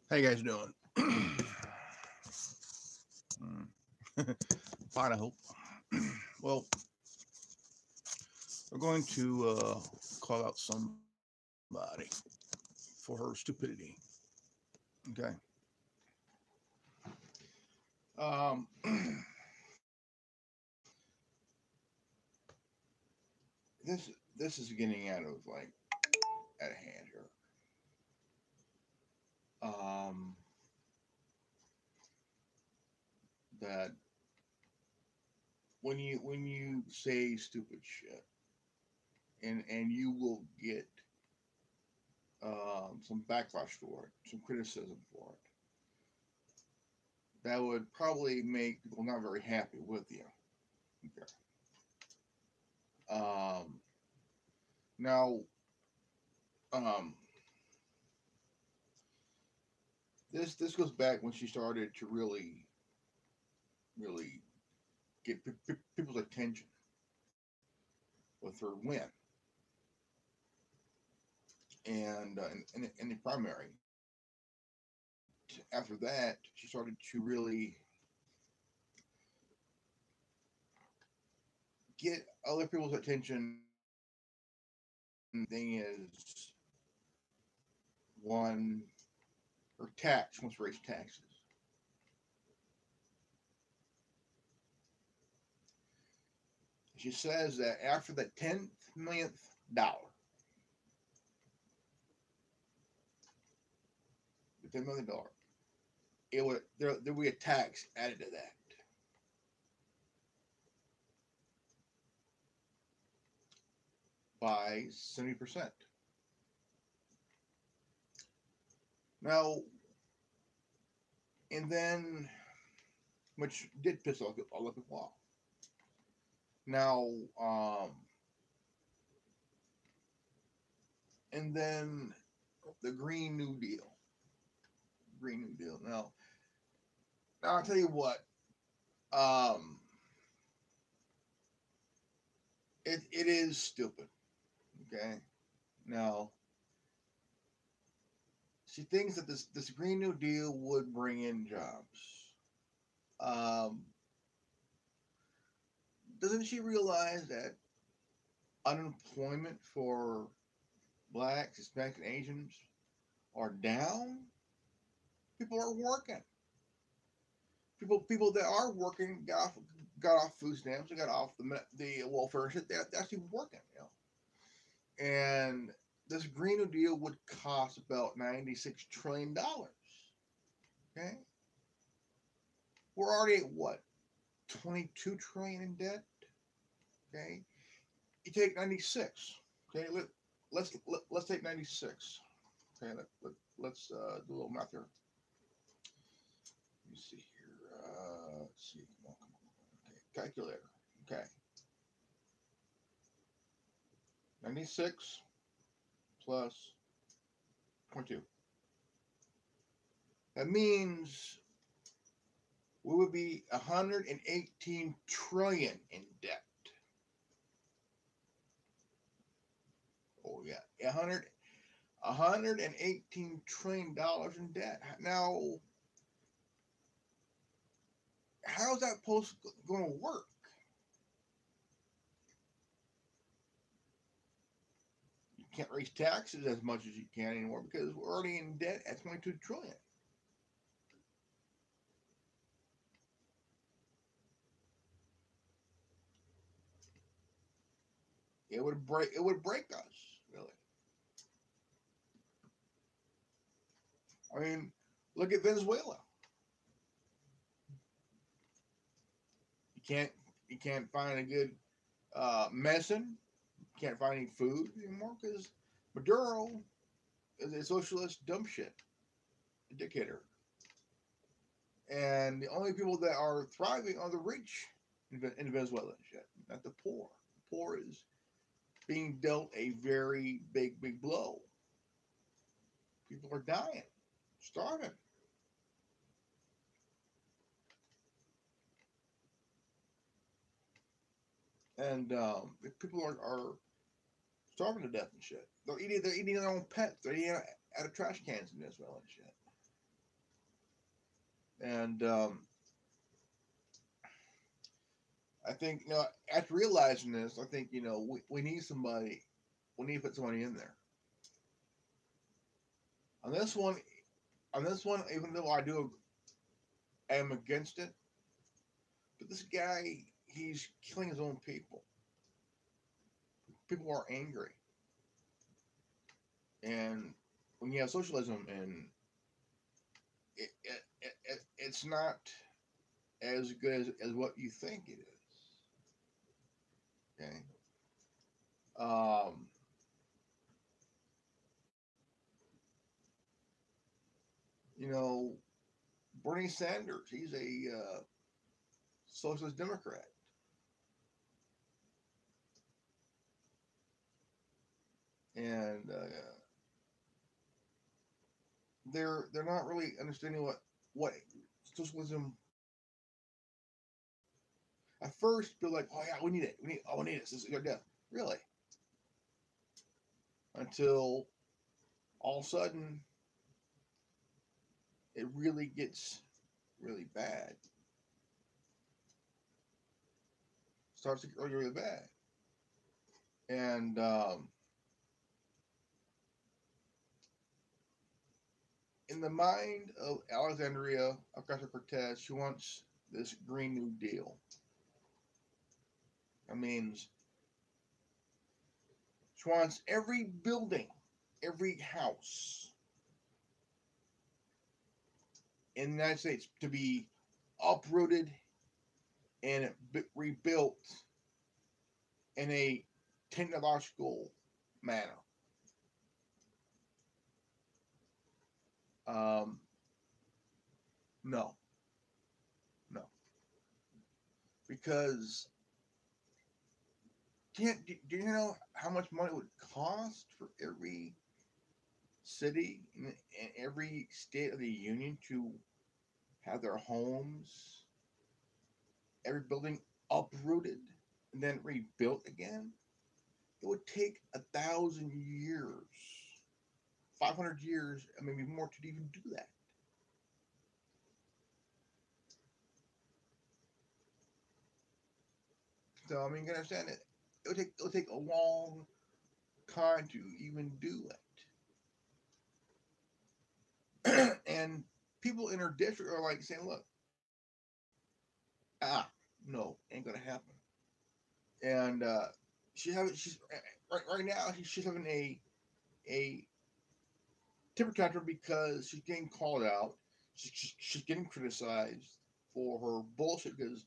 How you guys doing? Fine, I hope. Well, we're going to call out somebody for her stupidity. Okay. Um, this is getting out of like out of hand here. Um, that when you say stupid shit and you will get some backlash for it, some criticism for it, that would probably make people not very happy with you. Okay. Um, now, um, this goes back when she started to really get people's attention with her win, and in the primary. After that, she started to really get other people's attention. Thing is, one, her tax wants to raise taxes. She says that after the 10th millionth dollar, the $10 million, there would be a tax added to that by 70%. Now, and then, which did piss off a lot of people off. Now, and then the Green New Deal. Green New Deal. Now I'll tell you what. Um, it is stupid. Okay. Now she thinks that this Green New Deal would bring in jobs. Um, doesn't she realize that unemployment for blacks, Hispanics, and Asians are down? People are working. People that are working got off food stamps, got off the welfare shit. They're actually working, And this Green New Deal would cost about $96 trillion. Okay, we're already at what, 22 trillion in debt. Okay, you take 96. Okay, let's take 96. Okay, let's do a little math here. Let me see here. Let's see. Come on. Okay, calculator. Okay, 96 plus 22. That means we would be 118 trillion in debt. Oh yeah, 118 trillion dollars in debt. Now, how's that post going to work? You can't raise taxes as much as you can anymore because we're already in debt at 22 trillion. It would break us, really. I mean, look at Venezuela. You can't find a good medicine. You can't find any food anymore because Maduro is a socialist dumb shit, a dictator. And the only people that are thriving are the rich in Venezuela and shit, not the poor. The poor is being dealt a very big blow. People are dying, starving. And people are starving to death and shit. They're eating their own pets. They're eating out of trash cans in Venezuela and shit. And I think, after realizing this, I think, we need somebody. We need to put somebody in there. On this one, even though am against it, but this guy, he's killing his own people. People are angry, and when you have socialism, and it's not as good as what you think it is. Okay. Um, you know, Bernie Sanders, he's a socialist Democrat, and they're not really understanding what socialism. At first, they're like, "Oh yeah, we need it. We need it. This is a good idea." Really, until all of a sudden, it really gets really bad. Starts to get really, really bad, and in the mind of Alexandria Ocasio-Cortez, she wants this Green New Deal. That means she wants every building, every house in the United States to be uprooted and rebuilt in a technological manner. Um, no, no, because do you know how much money it would cost for every city in every state of the union to have their homes, every building uprooted and then rebuilt again? It would take 1,000 years, 500 years, and maybe more to even do that. So I mean, you can understand it. It would take a long time to even do it. And people in her district are like saying, "Look, no, ain't gonna happen." And she's right now. She's having a temper tantrum because she's getting called out. She's getting criticized for her bullshit because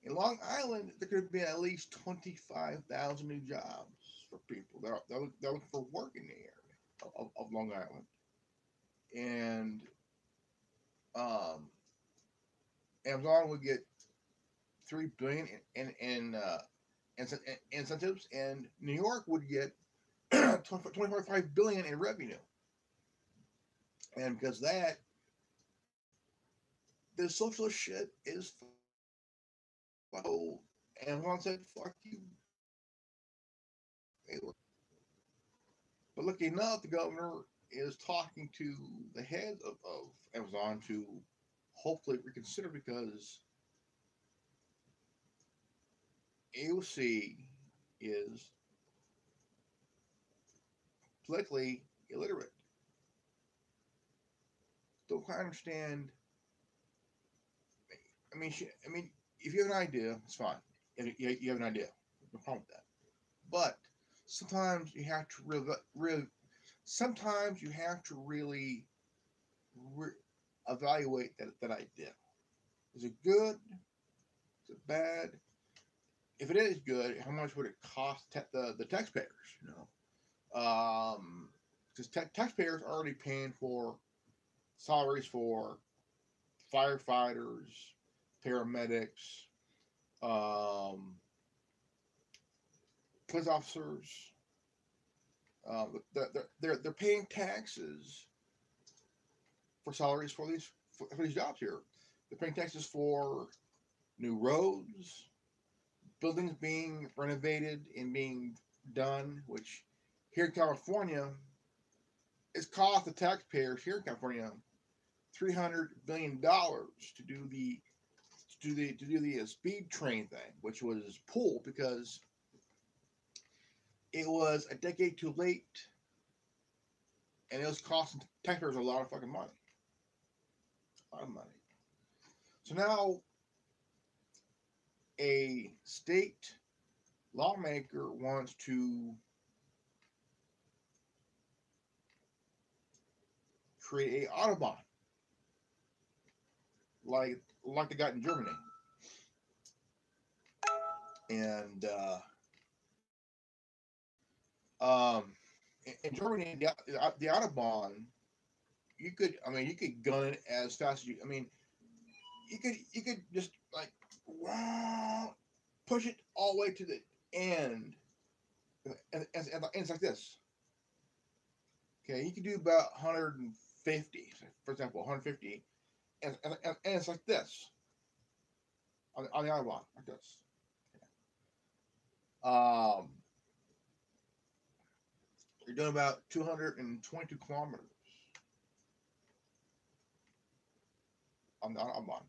in Long Island there could have been at least 25,000 new jobs for people that are looking for work in the area of Long Island, and um, Amazon would get 3 billion in incentives, and New York would get 25 billion in revenue. And because that, the socialist shit is fuck. And one said, "Fuck you." But lucky enough, the governor is talking to the head of Amazon to hopefully reconsider because AOC is politically illiterate. Don't quite understand. I mean, if you have an idea, it's fine. You have an idea, no problem with that. But sometimes you have to sometimes you have to really evaluate that idea. Is it good? Is it bad? If it is good, how much would it cost the taxpayers? Because taxpayers are already paying for salaries for firefighters, paramedics, um, police officers. They're paying taxes for salaries for these jobs here. They're paying taxes for new roads, buildings being renovated and being done, which here in California, it's cost the taxpayers here in California $300 billion to do the speed train thing, which was pulled because it was a decade too late, and it was costing taxpayers a lot of fucking money, a lot of money. So now a state lawmaker wants to create a autobahn like they got in Germany, and in Germany the autobahn, you could gun it as fast as you could just like wow, push it all the way to the end, and it's like this. Okay, you can do about 150, for example, 150, and it's like this on the autobahn, like this. Um, you're doing about 222 kilometers on the autobahn.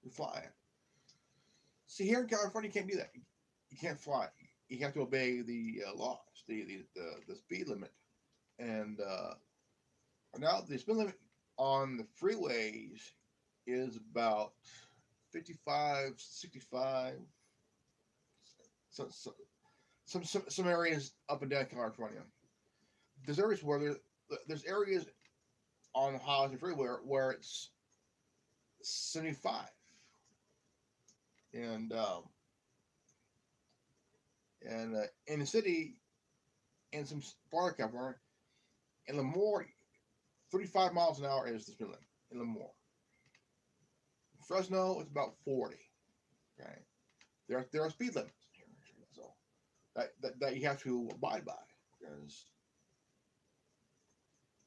You're flying. See, here in California, you can't do that. You can't fly. You have to obey the laws, the speed limit, and now the speed limit on the freeways is about 55, 65. Some areas up and down California. There's areas where there's areas on the highways and freeway where it's 75, and in the city, in some part of California, in Lemoore, 35 miles an hour is the speed limit in Lemoore. Fresno, it's about 40. Okay, there are speed limits here, so that you have to abide by, because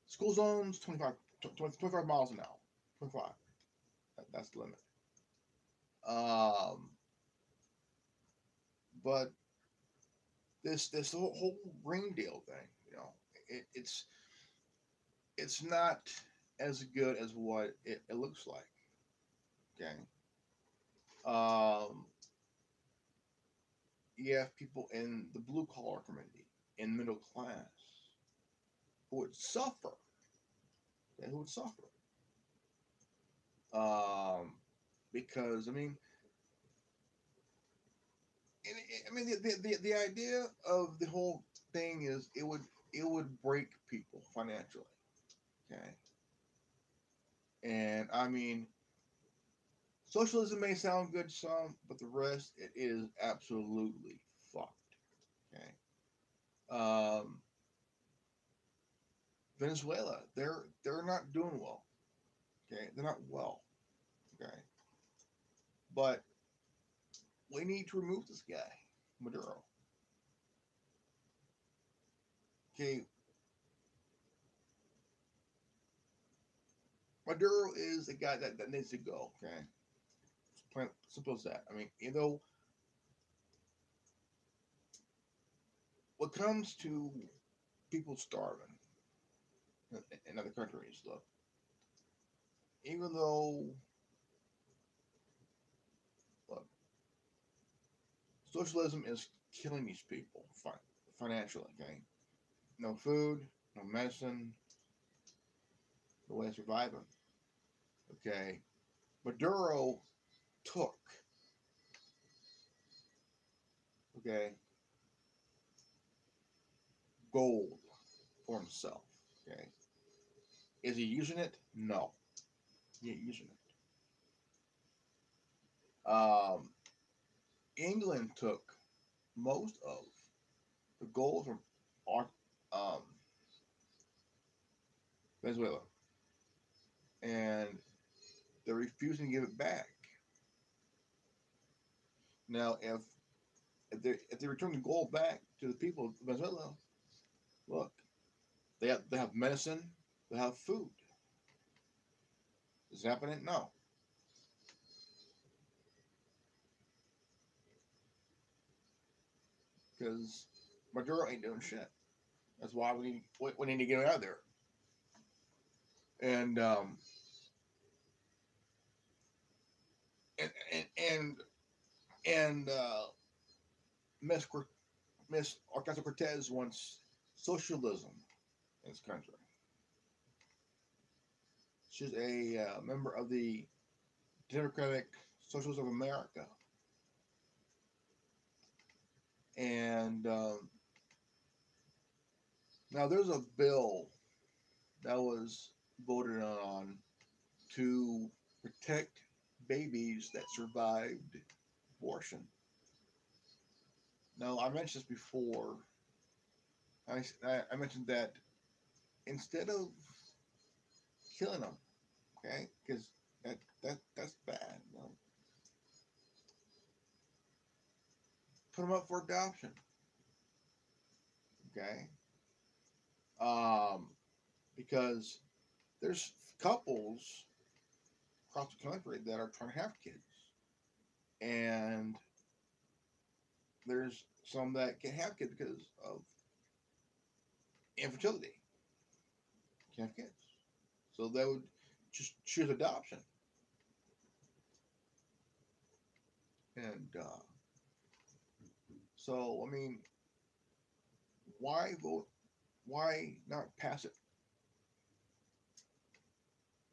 school zones 25 miles an hour, 25. That's the limit. But this whole Green Deal thing, it's not as good as what it looks like. Okay. You have people in the blue collar community, in middle class, who would suffer. Okay, who would suffer? Because the idea of the whole thing is it would break people financially. Okay. And socialism may sound good to some, but the rest, it is absolutely fucked. Okay. Venezuela, they're not doing well. Okay, they're not well. Okay, but we need to remove this guy, Maduro. Okay, Maduro is a guy that needs to go. Okay, it's plain simple as that. What comes to people starving in other countries, look, even though, look, socialism is killing these people financially. Okay, no food, no medicine, no way of surviving. Okay, Maduro took, okay, gold for himself. Okay, is he using it? No, he ain't using it. England took most of the gold from um, Venezuela, and they're refusing to give it back. Now, if they return the gold back to the people of Venezuela, look, they have medicine, they have food. Is it happening? No. Because Maduro ain't doing shit. That's why we need to get him out of there. And and and and Miss Miss Ocasio-Cortez wants socialism in this country. She's a member of the Democratic Socialists of America, and now there's a bill that was voted on to protect babies that survived abortion. Now, I mentioned this before. I mentioned that instead of killing them, okay, because that's bad. You know? Put them up for adoption, okay? Um, because there's couples across the country that are trying to have kids, and there's some that can't have kids because of infertility. Can't have kids, so they would just choose adoption. And so, I mean, why vote? Why not pass it?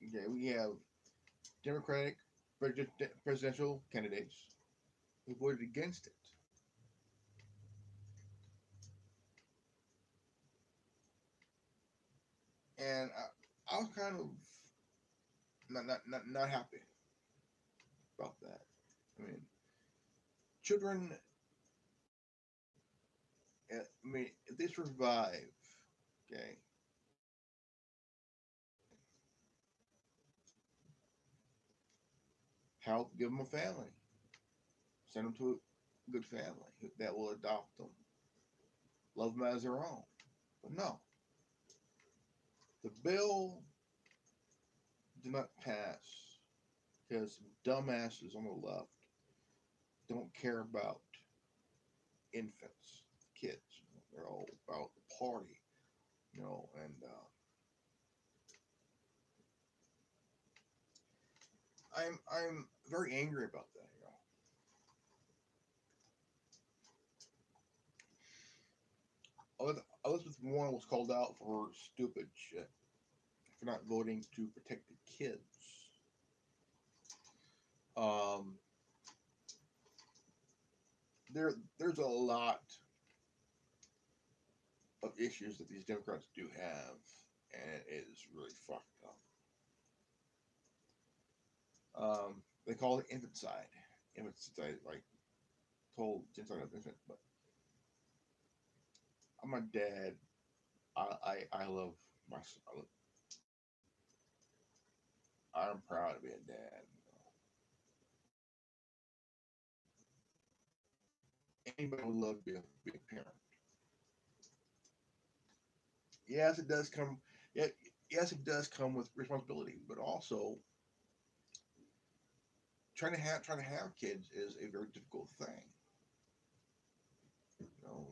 Okay, we have Democratic presidential candidates who voted against it. And I was kind of not happy about that. I mean, children. I mean, if they survive, okay, help give them a family, send them to a good family that will adopt them, love them as their own. But no, the bill did not pass because dumbasses on the left don't care about infants, kids. They're all about the party, and I'm very angry about that. Elizabeth Warren was called out for her stupid shit for not voting to protect the kids. Um, there's a lot of issues that these Democrats do have, and it is really fucked up. They call it infanticide. Infanticide, like told genocide of infant, but I'm a dad. I love my son. I'm proud to be a dad. Anybody would love to be a parent. Yes, it does come. Yes, it does come with responsibility, but also trying to have kids is a very difficult thing. You know,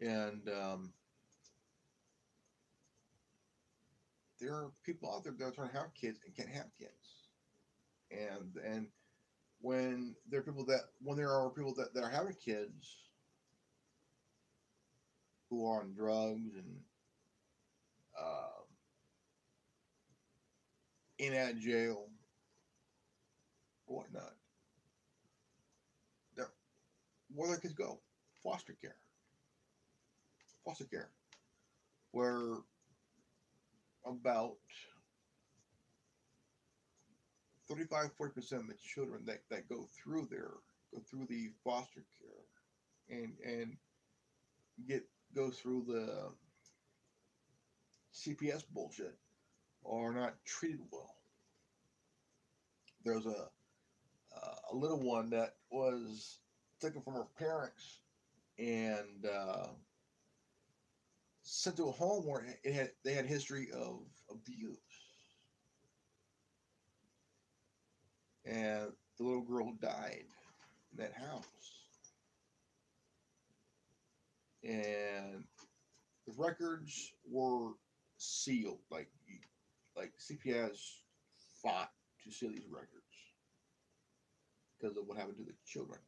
and there are people out there that are trying to have kids and can't have kids, and when there are people that are having kids who are on drugs and uh, in and out of jail or whatnot, where their kids go? Foster care. Foster care, where about 35-40% of the children that go through the foster care and get go through the CPS bullshit are not treated well. There's a little one that was taken from her parents and sent to a home where they had history of abuse, and the little girl died in that house, and the records were sealed. Like CPS fought to seal these records, because of what happened to the children.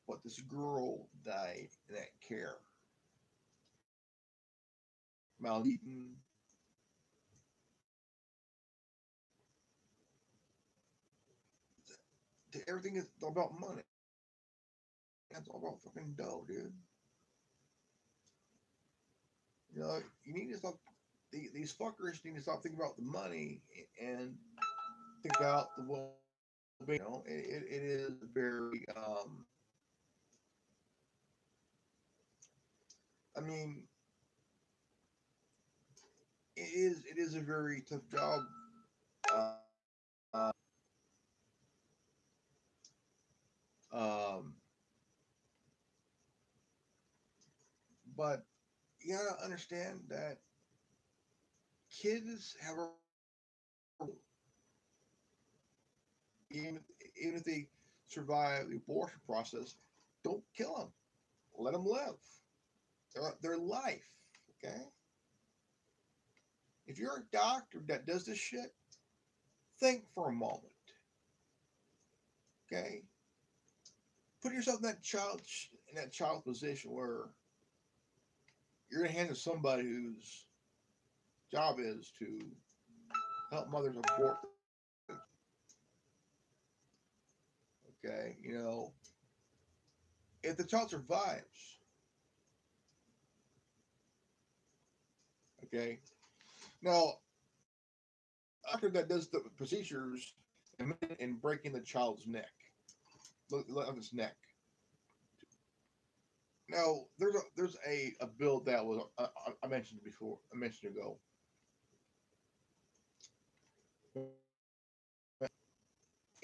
But this girl died in that care. Malheaton. Everything is all about money. That's all about fucking dough, dude. You know, you need to stop. These fuckers need to stop thinking about the money and think about the well-being. You know, it is very. I mean, it is a very tough job. Uh, uh, um, but you gotta understand that kids have a even even if they survive the abortion process, don't kill them. Let them live their life. Okay. If you're a doctor that does this shit, think for a moment. Okay. Put yourself in that child's position where you're gonna hand to somebody whose job is to help mothers abort. Okay. You know, if the child survives, okay. Now, a doctor that does the procedures in breaking the child's neck, of his neck. Now, there's a bill that was I mentioned before, I mentioned ago.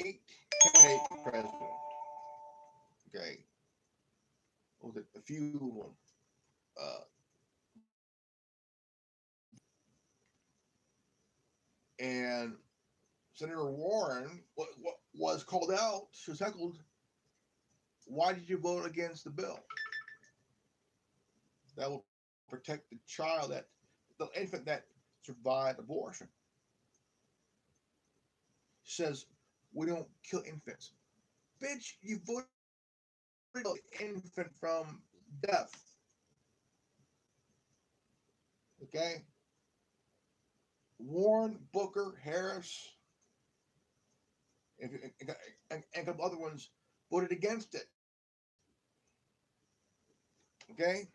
8 president. Okay, what was it? A few of them. Uh, and Senator Warren was called out. She was heckled. Why did you vote against the bill that will protect the infant that survived abortion? She says we don't kill infants. Bitch, you voted for the infant from death. Okay? Warren, Booker, Harris, and a couple other ones voted against it. Okay?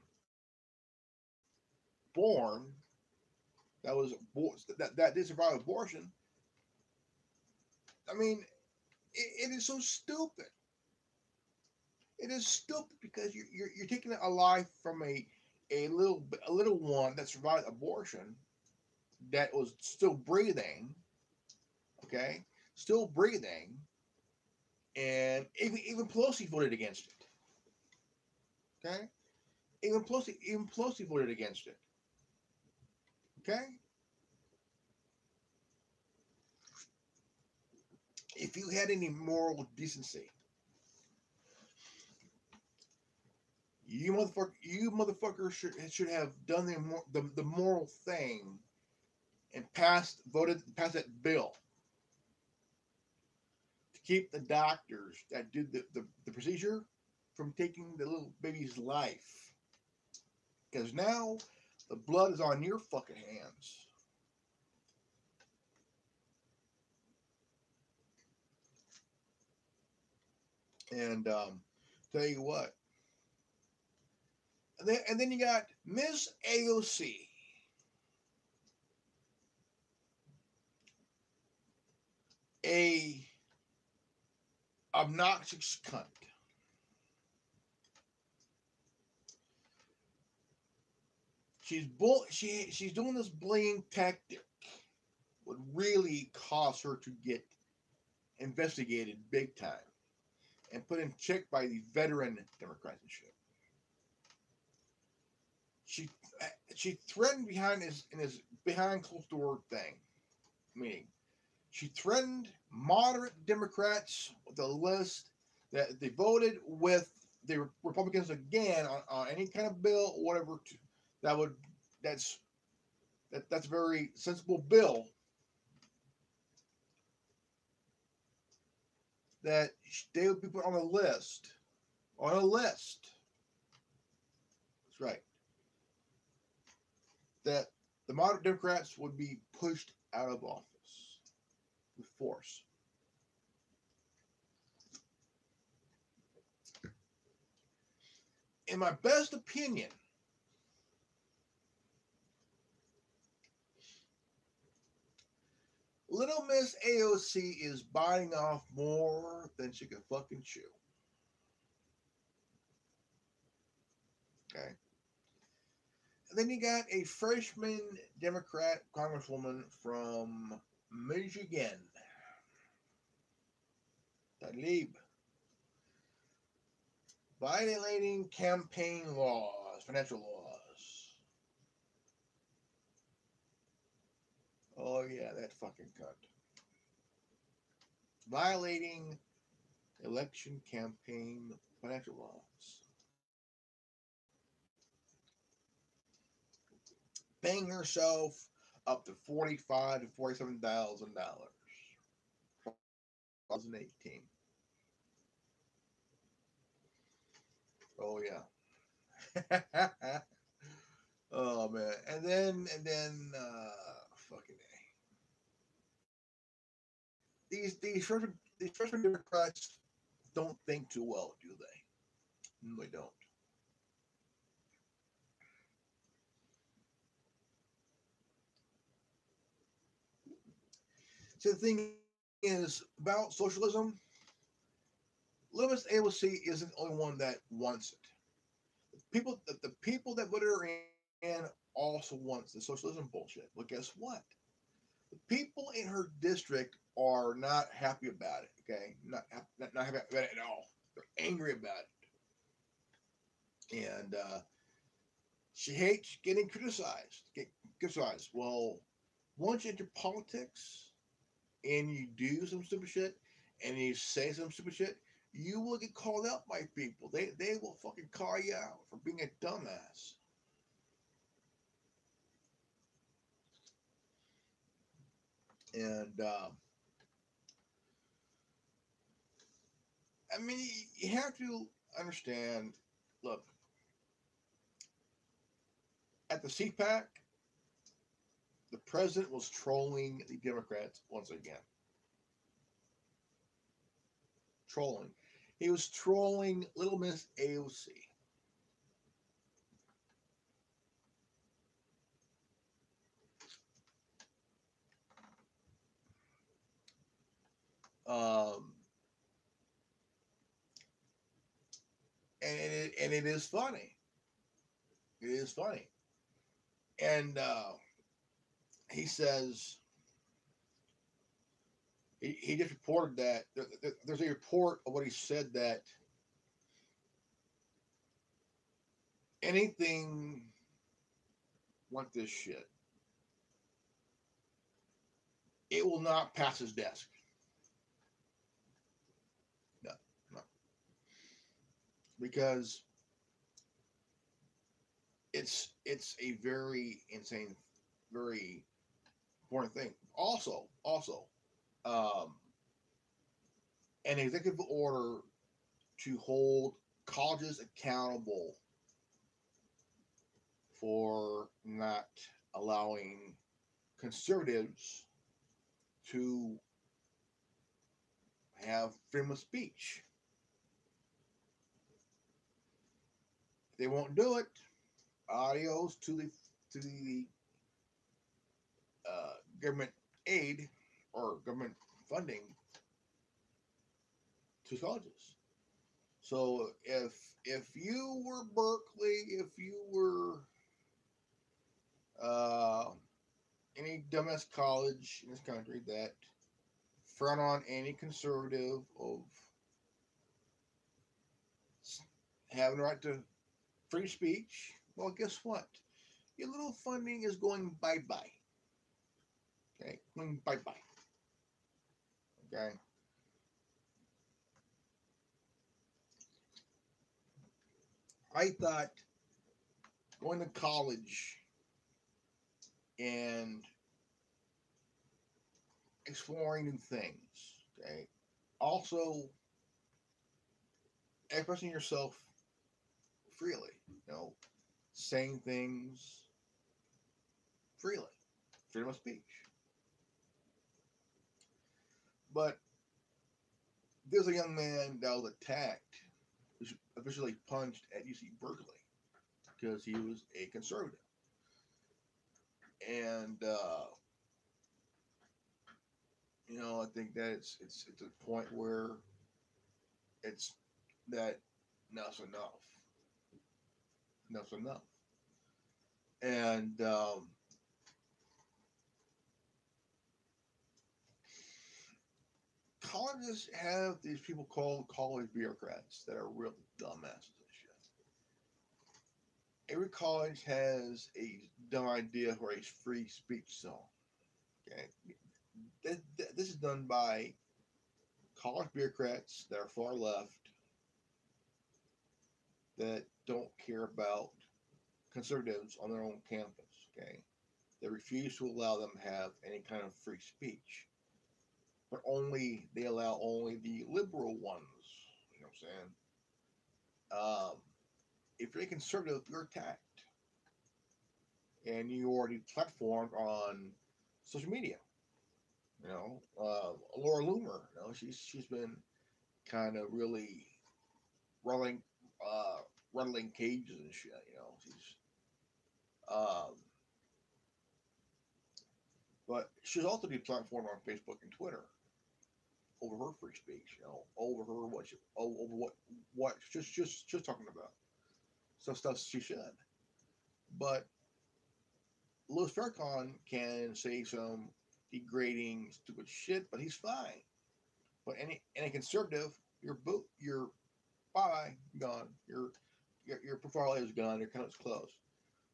Born, that did survive abortion. I mean, it is so stupid. It is stupid because you're taking a life from a little one that survived abortion that was still breathing, okay, still breathing, and even Pelosi voted against it, okay, even Pelosi voted against it, okay. If you had any moral decency, you motherfuckers should have done the moral thing and passed that bill to keep the doctors that did the procedure from taking the little baby's life. Because now the blood is on your fucking hands. And tell you what. And then you got Miss AOC. A obnoxious cunt. She's doing this bullying tactic would really cause her to get investigated big time and put in check by the veteran Democrats and shit. She threatened behind closed door thing meeting. She threatened moderate Democrats with a list that they voted with the Republicans again on any kind of bill or whatever that's a very sensible bill. that they would be put on a list. On a list. That's right. That the moderate Democrats would be pushed out of office with force. In my best opinion, Little Miss AOC is biting off more than she can fucking chew. Okay. And then you got a freshman Democrat congresswoman from Michigan, Talib, violating campaign laws, financial laws. Oh, yeah, that fucking cunt. Violating election campaign financial laws. Paying herself up to $45,000 to $47,000. 2018. Oh yeah. Oh man. And then fucking A. These freshman Democrats don't think too well, do they? No, they don't. So the thing is about socialism. Louis AOC isn't the only one that wants it. The people that voted her in also wants the socialism bullshit. But guess what? The people in her district are not happy about it. Okay, not happy about it at all. They're angry about it, and she hates getting criticized. Well, once you enter politics and you do some stupid shit and you say some stupid shit, you will get called out by people. They will fucking call you out for being a dumbass. And I mean, you have to understand. Look, at the CPAC, the president was trolling the Democrats once again. Trolling. He was trolling Little Miss AOC. Um, and it is funny. It is funny. And he says he just reported that there's a report of what he said that anything like this shit, it will not pass his desk. No, no, because it's a very insane, very important thing. Also, um, an executive order to hold colleges accountable for not allowing conservatives to have freedom of speech. If they won't do it, adios to the government aid or government funding to colleges. So if you were Berkeley, if you were any dumbass college in this country that front on any conservative of having the right to free speech, well, guess what? Your little funding is going bye-bye. Okay, going bye-bye. Okay. I thought going to college and exploring new things, okay, also expressing yourself freely, saying things freely, freedom of speech. But there's a young man that was attacked, was officially punched at UC Berkeley because he was a conservative. And I think that it's a point where it's that enough's enough. Enough's enough. And colleges have these people called college bureaucrats that are real dumbasses and shit. Every college has a dumb idea for a free speech zone. Okay, this is done by college bureaucrats that are far left that don't care about conservatives on their own campus. Okay, they refuse to allow them to have any kind of free speech, but they allow only the liberal ones. You know what I'm saying? If you're a conservative, you're attacked, and you already platformed on social media. Laura Loomer. She's been kind of really rattling rattling cages and shit. She's um, but she's also deplatformed on Facebook and Twitter over her free speech. Over her over what just talking about some stuff she should. But Louis Farrakhan can say some degrading, stupid shit, but he's fine. But any conservative, you're bye, gone. Your profile is gone. Your account's closed.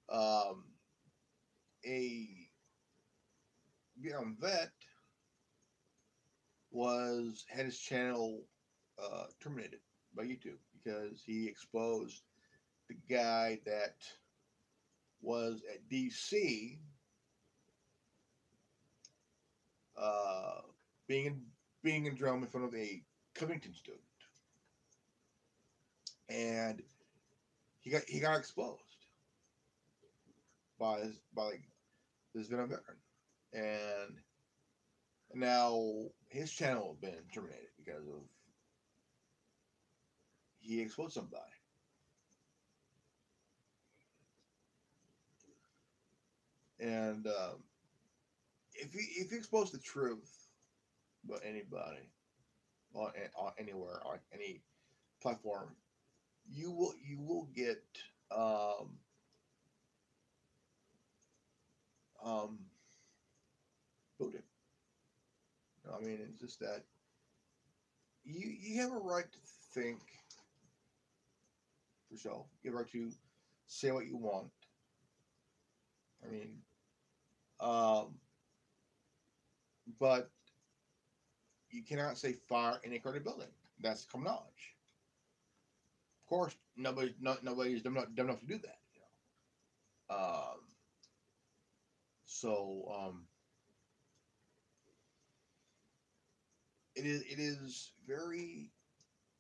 Um, a Vietnam vet had his channel terminated by YouTube because he exposed the guy that was at DC uh, being in drum in front of a Covington student, and he got exposed by this Vietnam veteran, and now his channel has been terminated because of he exposed somebody. And if you expose the truth about anybody on anywhere on any platform, you will get um, booted. I mean, it's just that you have a right to think for yourself. You have a right to say what you want. I mean, but you cannot say fire in a crowded building. That's common knowledge. Of course, nobody's dumb enough to do that. So it is very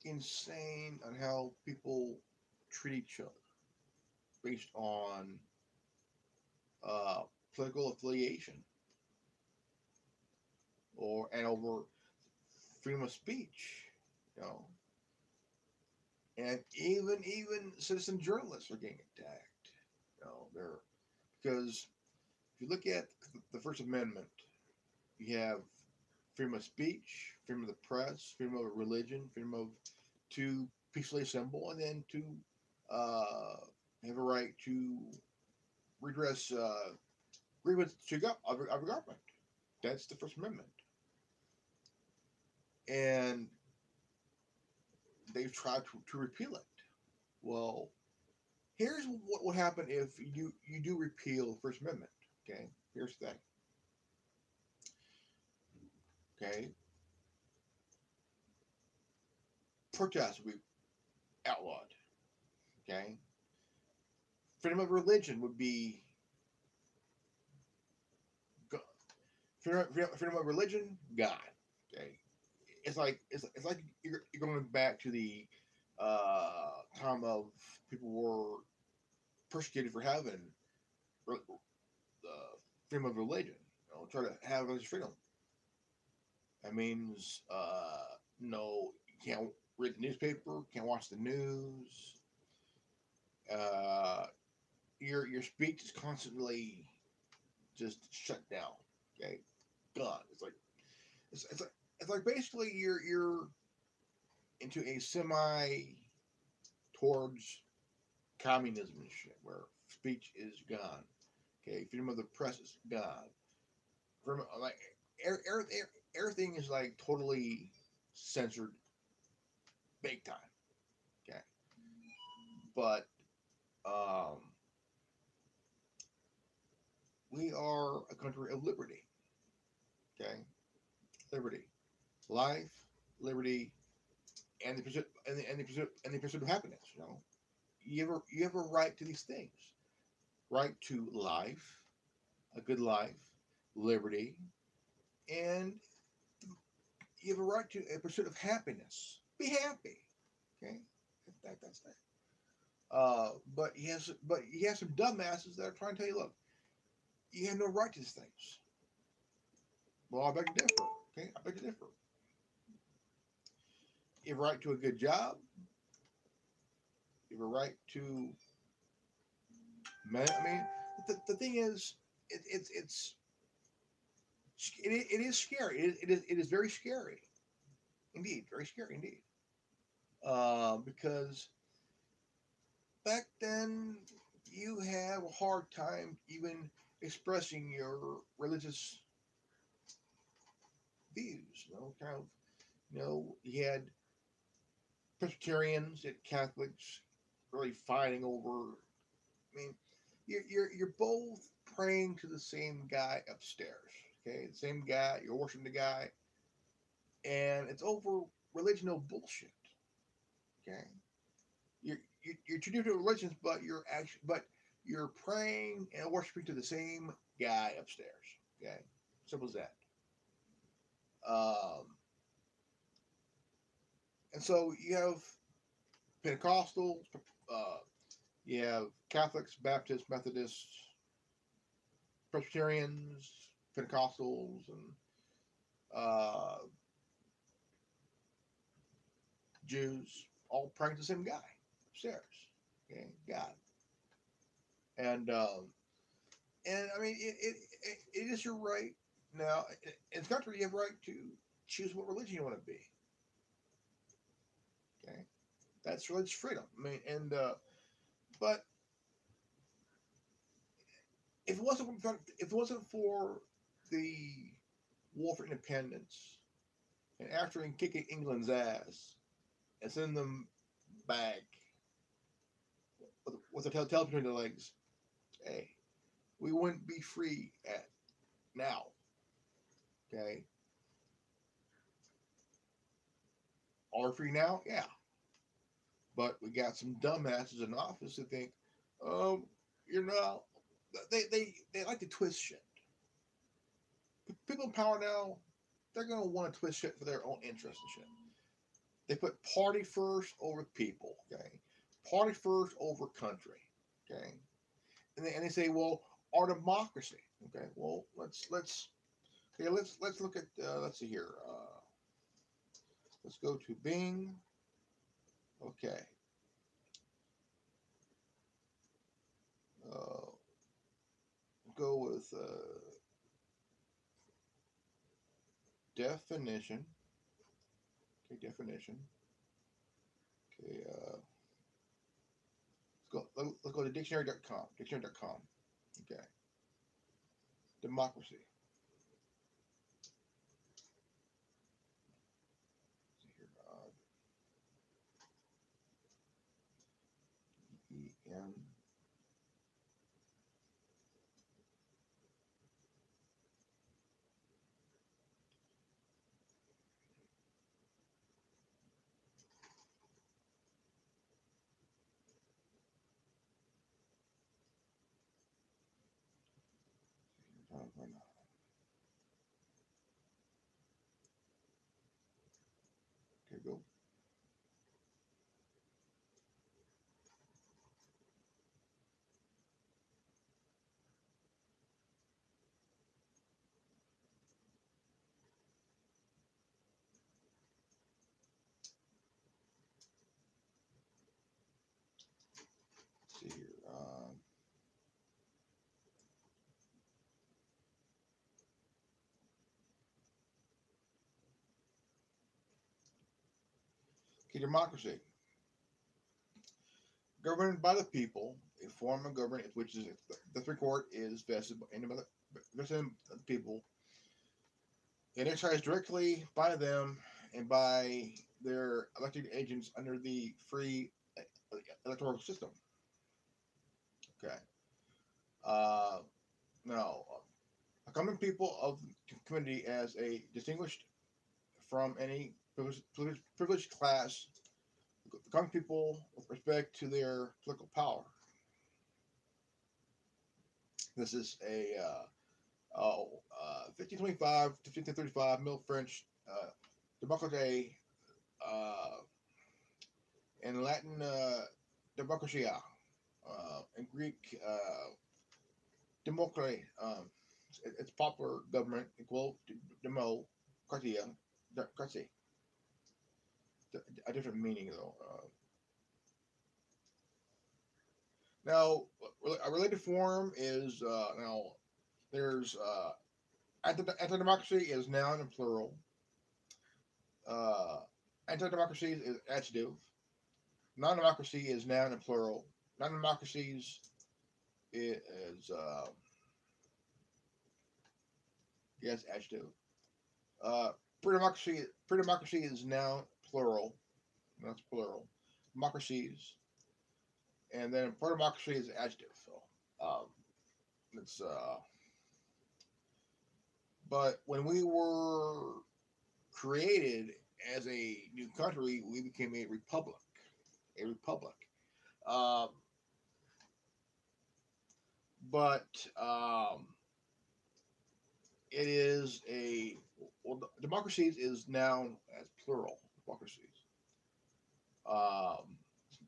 insane on how people treat each other based on uh, political affiliation and over freedom of speech, you know, and even citizen journalists are getting attacked. They're because if you look at the First Amendment, you have freedom of speech, freedom of the press, freedom of religion, freedom to peacefully assemble, and then to have a right to redress grievance of a government. That's the First Amendment. And they've tried to repeal it. Well, here's what would happen if you do repeal the First Amendment. Okay, here's the thing. Okay, protests would be outlawed. Okay, freedom of religion would be freedom of religion gone. Okay, it's like you're going back to the time of people were persecuted for having freedom of religion. Try to have religious freedom. That means no, you can't read the newspaper, can't watch the news. Uh, your speech is constantly just shut down. Okay, gone. It's like basically you're into a semi towards communism and shit, where speech is gone. Okay, freedom of the press is gone. Freedom, like everything is like totally censored, big time. Okay, but um, we are a country of liberty. Okay, liberty, life, liberty, and the pursuit and the pursuit of happiness. You have a right to these things. Right to life, a good life, liberty, and you have a right to a pursuit of happiness. Be happy. Okay, that's that. But you have some dumbasses that are trying to tell you, look, you have no right to these things. Well, I beg to differ. Okay, I beg to differ. You have a right to a good job. You have a right to. I mean, the thing is, it's it is scary. It is very scary, indeed, very scary indeed. Because back then you have a hard time even expressing your religious views. You had Presbyterians and Catholics really fighting over. I mean, you're both praying to the same guy upstairs. Okay, the same guy. You're worshiping the guy, and it's over religional bullshit. Okay, you're two different religions, but you're praying and worshiping to the same guy upstairs. Okay, simple as that. Um, and so you have Pentecostals, you have Catholics, Baptists, Methodists, Presbyterians, Pentecostals, and Jews, all praying to the same guy upstairs. Okay, God. And I mean, it is your right. Now, in this country, you have a right to choose what religion you want to be. Okay, that's religious freedom. I mean, but if it wasn't for the war for independence and after kicking England's ass and sending them back with a tail between their legs, hey, we wouldn't be free at now. Okay, are we free now? Yeah, but we got some dumbasses in office that think, um, you're not. They like to twist shit. People in power now, they're gonna want to twist shit for their own interest and shit. They put party first over people. Okay, party first over country. Okay, and they say, well, our democracy. Okay, well let's look at let's see here. Let's go to Bing. Okay. Uh, go with definition. Okay, definition. Okay, let's go to dictionary.com. Dictionary.com. Okay. Democracy. Let's see here. E-M. Okay, democracy. Governed by the people, a form of government which is the three court is vested in the people and exercised directly by them and by their elected agents under the free electoral system. Okay. Uh, Now, a common people of the community as a distinguished from any privileged class, the common people with respect to their political power. This is a 1525 to 1535 Middle French democracy, uh, in Latin democratia, in Greek democracy. It's popular government equal to democratia, democracy. A different meaning though. Now, a related form is now there's anti-democracy is noun and plural. Uh, Anti-democracy is adjective. Non-democracy is noun and plural. Non-democracies is yes adjective. Uh, pre-democracy is noun plural. That's plural. Democracies, and then pro-democracy is adjective. So it's but when we were created as a new country, we became a republic. A republic. Um, but it is a well, democracies is noun as plural democracies. Um,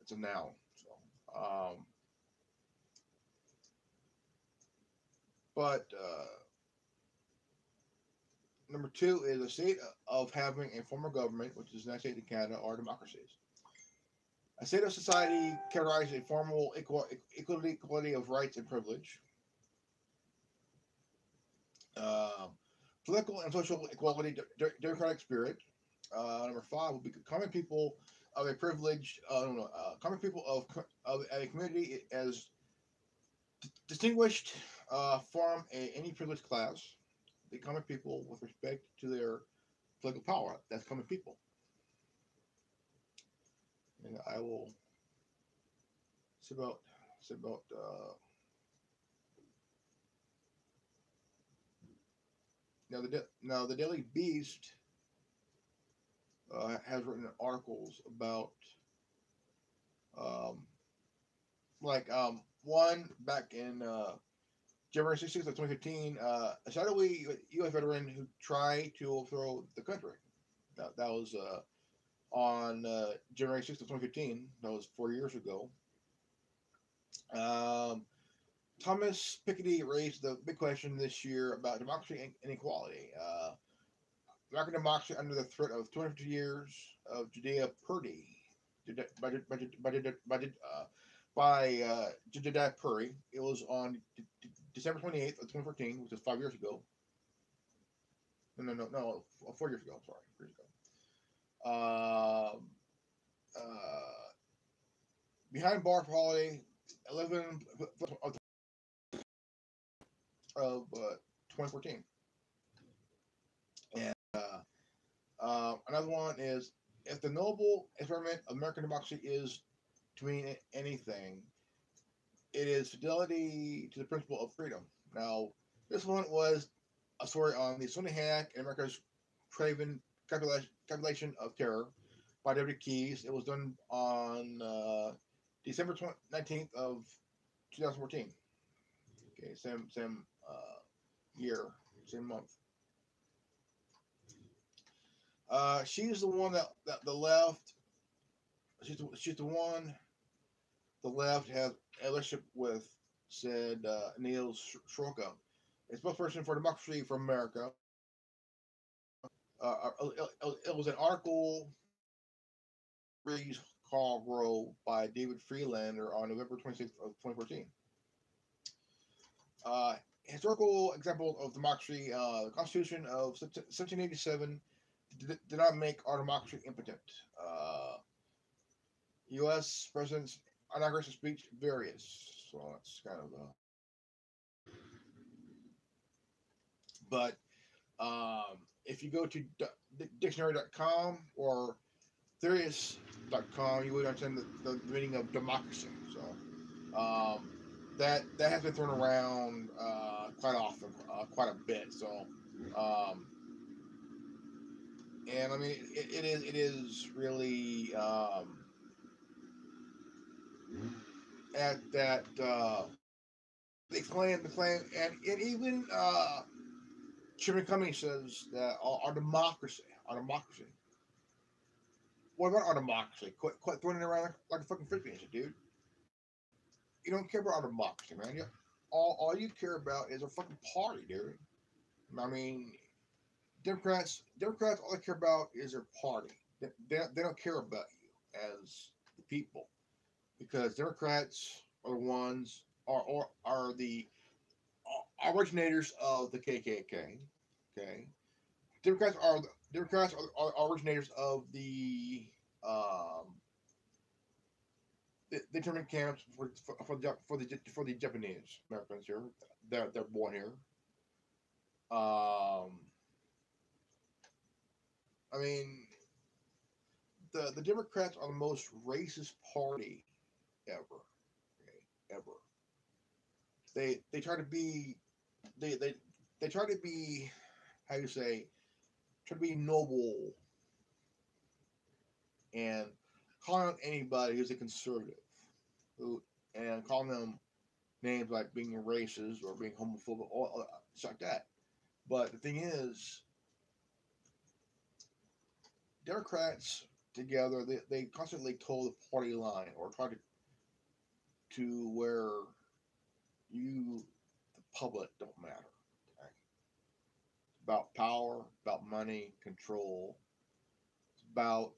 it's a noun. So, but number two is a state of having a form of government, which is the United States and Canada, are democracies. A state of society characterized a formal equality of rights and privilege. Um, Political and social equality, democratic spirit. Number five will be common people of a privileged, common people of a community as distinguished from any privileged class. The common people with respect to their political power. That's common people. And I will say about now the Daily Beast has written articles about um, one back in January 16th of 2015, a shadowy U.S. veteran who tried to overthrow the country. That was on January 6th of 2015. That was 4 years ago. Thomas Piketty raised the big question this year about democracy and inequality. American democracy under the threat of 250 years of Judea Purdy by Jedediah Purdy. It was on December 28th of 2014, which is 5 years ago. No, 4 years ago. I'm sorry, 4 years ago. Behind bar for holiday, 11 of 2014. And another one is if the noble experiment of American democracy is to mean anything, it is fidelity to the principle of freedom. Now, this one was a story on the Sunday hack and America's craven calculation of terror by David Keyes. It was done on December 19th of 2014. Okay, same year, same month. She's the one that the left. She's the one the left has a relationship with, said Neil Soroka, a spokesperson for Democracy for America. It was an article Call Row by David Freelander on November 26th of 2014. Historical example of democracy, the Constitution of 1787 did not make our democracy impotent. U.S. President's inauguration speech, various. So that's kind of but if you go to dictionary.com or Theorius.com, you would understand the meaning of democracy. So that has been thrown around quite often, quite a bit. So and I mean it is really at that the claim, and it even Chairman Cummings says that our democracy. What about our democracy? Quit throwing it around like a fucking frisbee, dude. You don't care about our democracy, man. All you care about is a fucking party, dude. I mean, Democrats, all they care about is their party. They don't care about you as the people, because Democrats are the ones are the originators of the KKK. Okay, Democrats are originators of um, the internment camps for the Japanese Americans here. They're born here. I mean, the Democrats are the most racist party ever. Okay, ever. They try to be they they they try to be, how you say, try to be noble and calling out anybody who's a conservative, who and calling them names like being racist or being homophobic or stuff like that. But the thing is, Democrats together, they constantly toe the party line or try to where you, the public, don't matter. Okay? It's about power, about money, control. It's about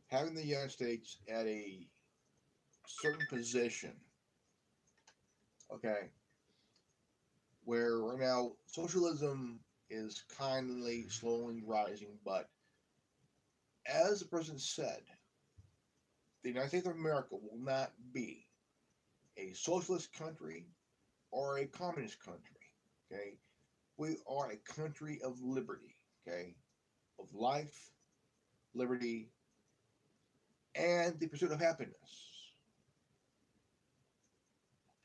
having the United States at a certain position, okay, where right now socialism is kindly, slowly rising, but as the president said, the United States of America will not be a socialist country or a communist country. Okay, we are a country of liberty. Okay, of life, liberty, and the pursuit of happiness.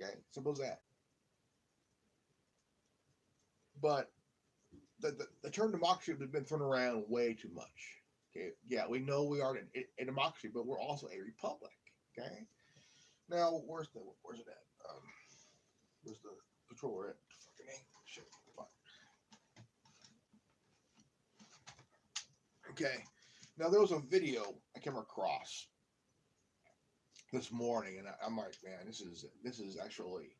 Okay, simple as that. But the term democracy has been thrown around way too much. Okay, yeah, we know we are a democracy, but we're also a republic. Okay, now where's it at? Where's the controller at? Fucking A. Shit. Fuck. Okay, now there was a video I came across this morning, and I'm like, man, this is actually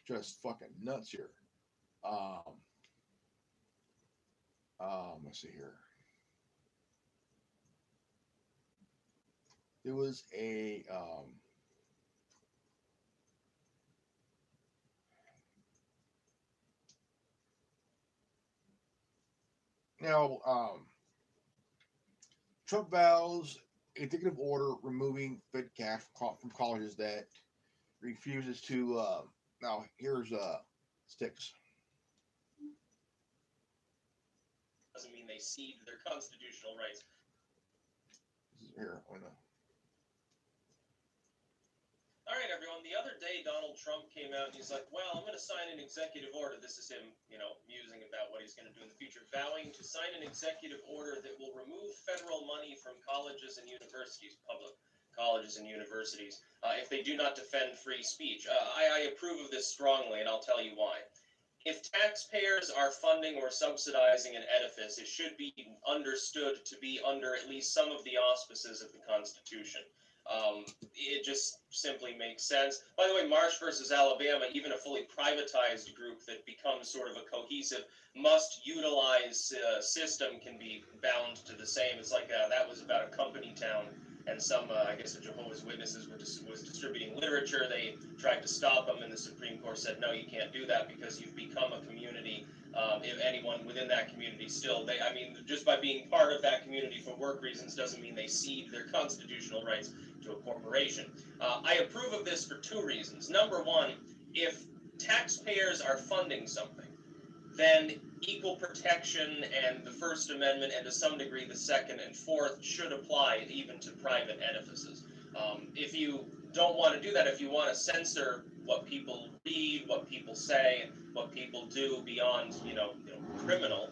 just fucking nuts here. Um, let's see here. There was a now Trump vows executive order removing Fed cash from colleges that refuses to. Now here's sticks. Doesn't mean they cede their constitutional rights. Here, I know. All right, everyone. The other day, Donald Trump came out and he's like, well, I'm going to sign an executive order. This is him, musing about what he's going to do in the future, vowing to sign an executive order that will remove federal money from colleges and universities, public colleges and universities, if they do not defend free speech. I approve of this strongly, and I'll tell you why. If taxpayers are funding or subsidizing an edifice, it should be understood to be under at least some of the auspices of the Constitution. It just simply makes sense. By the way, Marsh versus Alabama, even a fully privatized group that becomes sort of a cohesive, must utilize system can be bound to the same. It's like that was about a company town, and some, I guess, the Jehovah's Witnesses was distributing literature. They tried to stop them, and the Supreme Court said, no, you can't do that because you've become a community if anyone within that community still, I mean, just by being part of that community for work reasons doesn't mean they cede their constitutional rights to a corporation. I approve of this for two reasons. Number one, if taxpayers are funding something, then equal protection and the First Amendment, and to some degree the Second and Fourth, should apply even to private edifices. If you don't want to do that, if you want to censor what people read, what people say, what people do beyond, criminal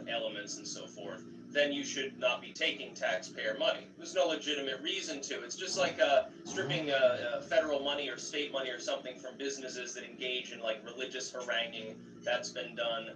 elements and so forth, then you should not be taking taxpayer money. There's no legitimate reason to. It's just like stripping federal money or state money or something from businesses that engage in like religious haranguing. That's been done.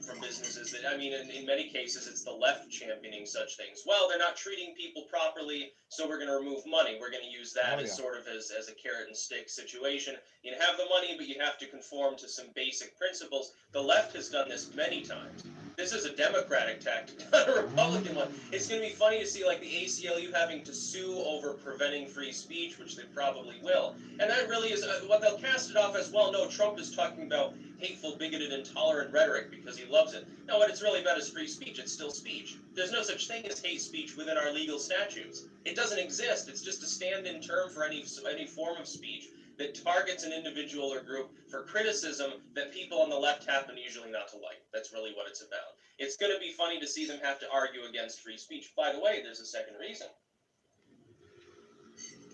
From businesses that, I mean, in many cases, it's the left championing such things. Well, they're not treating people properly, so we're going to remove money. We're going to use that as sort of as a carrot and stick situation. You have the money, but you have to conform to some basic principles. The left has done this many times. This is a Democratic tactic, not a Republican one. It's going to be funny to see like the ACLU having to sue over preventing free speech, which they probably will. And that really is what they'll cast it off as, well, no, Trump is talking about hateful, bigoted, intolerant rhetoric because he loves it. No, what it's really about is free speech. It's still speech. There's no such thing as hate speech within our legal statutes. It doesn't exist. It's just a stand-in term for any form of speech that targets an individual or group for criticism that people on the left happen usually not to like. That's really what it's about. It's going to be funny to see them have to argue against free speech. By the way, there's a second reason.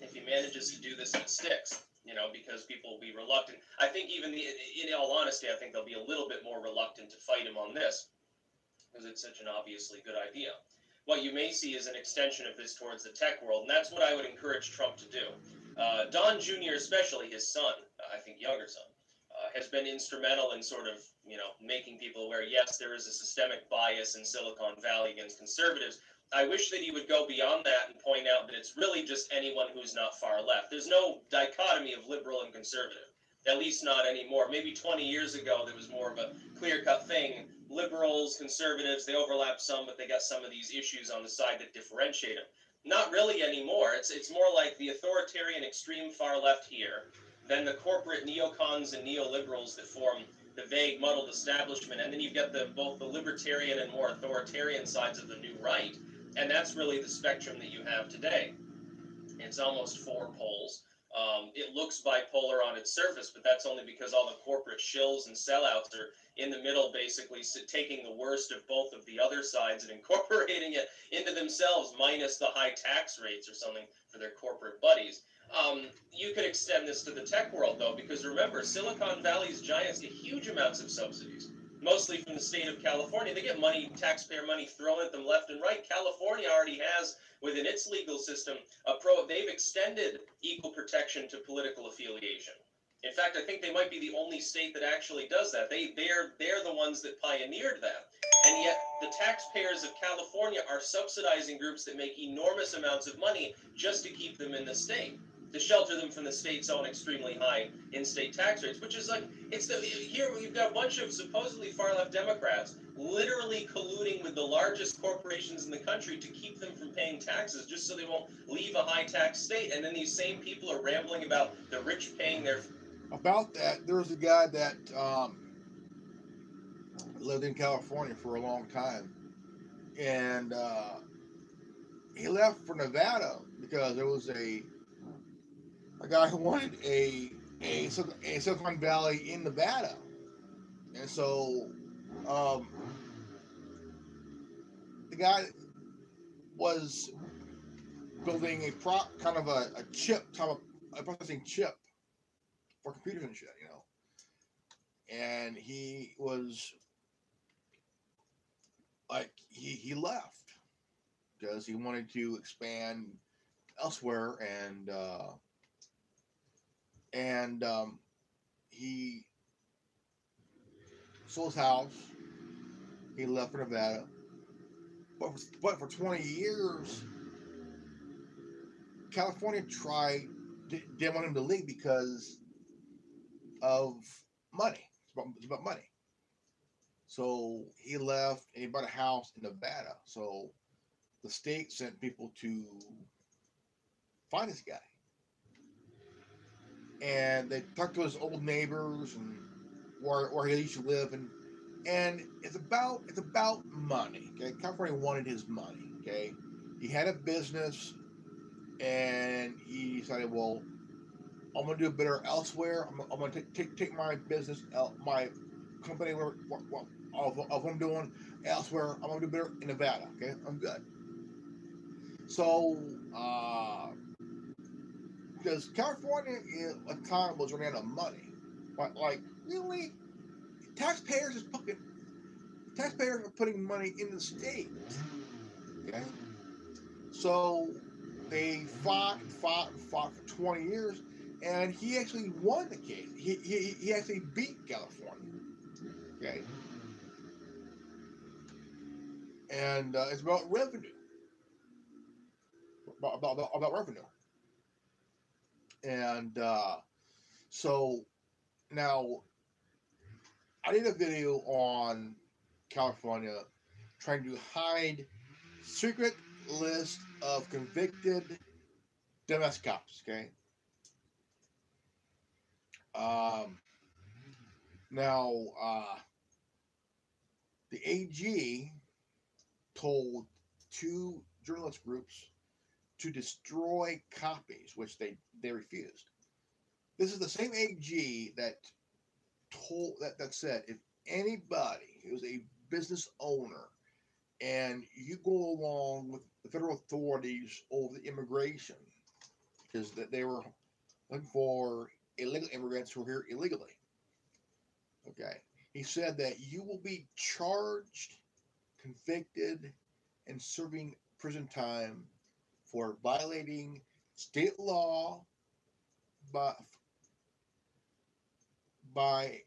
If he manages to do this, it sticks. Because people will be reluctant. I think even in all honesty, I think they'll be a little bit more reluctant to fight him on this because it's such an obviously good idea. What you may see is an extension of this towards the tech world, and that's what I would encourage Trump to do. Don Jr., especially his son, I think younger son, has been instrumental in sort of, making people aware, yes, there is a systemic bias in Silicon Valley against conservatives. I wish that he would go beyond that and point out that it's really just anyone who's not far left. There's no dichotomy of liberal and conservative, at least not anymore. Maybe 20 years ago, there was more of a clear-cut thing. Liberals, conservatives, they overlap some, but they got some of these issues on the side that differentiate them. Not really anymore. It's more like the authoritarian extreme far left here, then the corporate neocons and neoliberals that form the vague, muddled establishment, and then you've got both the libertarian and more authoritarian sides of the new right. And that's really the spectrum that you have today. It's almost four poles. It looks bipolar on its surface, but that's only because all the corporate shills and sellouts are in the middle, basically taking the worst of both of the other sides and incorporating it into themselves, minus the high tax rates or something for their corporate buddies. You could extend this to the tech world, though, because remember, Silicon Valley's giants get huge amounts of subsidies. Mostly from the state of California. They get money, taxpayer money thrown at them left and right. California already has, within its legal system, they've extended equal protection to political affiliation. In fact, I think they might be the only state that actually does that. They're the ones that pioneered that. And yet the taxpayers of California are subsidizing groups that make enormous amounts of money just to keep them in the state, to shelter them from the state's own extremely high in-state tax rates, which is like, here we've got a bunch of supposedly far-left Democrats literally colluding with the largest corporations in the country to keep them from paying taxes just so they won't leave a high-tax state. And then these same people are rambling about the rich paying their... About that, there was a guy that lived in California for a long time, and he left for Nevada because there was a guy who wanted a Silicon Valley in Nevada, and so the guy was building a processing chip for computers and shit, and he was like he left because he wanted to expand elsewhere, and he sold his house. He left for Nevada, but for 20 years, California didn't want him to leave because of money. It's about money. So he left and he bought a house in Nevada. So the state sent people to find this guy. And they talked to his old neighbors and where he used to live, and and it's about money. Okay, California wanted his money. Okay, he had a business, and he decided, well, I'm gonna do better elsewhere. I'm gonna take my business, my company, of what I'm doing elsewhere. I'm gonna do better in Nevada. Okay, I'm good. So, because California at the time was running out of money, but like really, taxpayers is fucking taxpayers are putting money in the state. Okay, so they fought for 20 years, and he actually won the case. He actually beat California. Okay, and it's about revenue, about revenue, and so now I did a video on California trying to hide secret list of convicted domestic cops. Okay, um, now the AG told two journalist groups to destroy copies, which they refused. This is the same AG that said if anybody who's a business owner and you go along with the federal authorities over the immigration, because they were looking for illegal immigrants who are here illegally. Okay, he said that you will be charged, convicted, and serving prison time for violating state law by by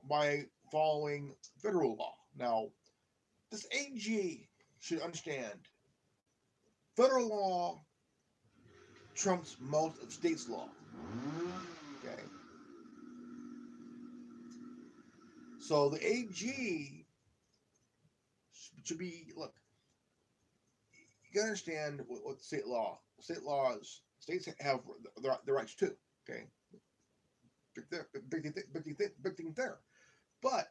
by following federal law. Now, this AG should understand federal law trumps most of states' law. Okay, so the AG should be look. You gotta understand what state law. State laws. States have the rights too. Okay, big thing there. But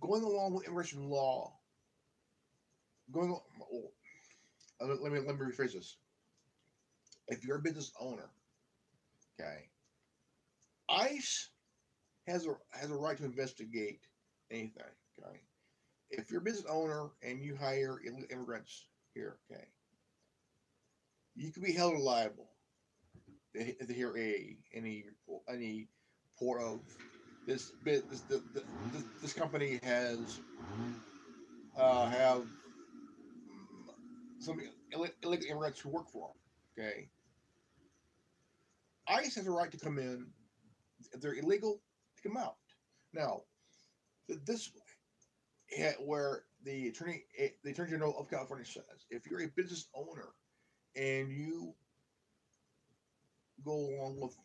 going along with immigration law, going. Let me rephrase this. If you're a business owner, okay, ICE has a right to investigate anything. Okay, if you're a business owner and you hire illegal immigrants here, okay, you can be held liable if they hear any report of this company has have some illegal immigrants who work for them. Okay, ICE has a right to come in if they're illegal to come out. Now, this where the attorney general of California says if you're a business owner and you go along with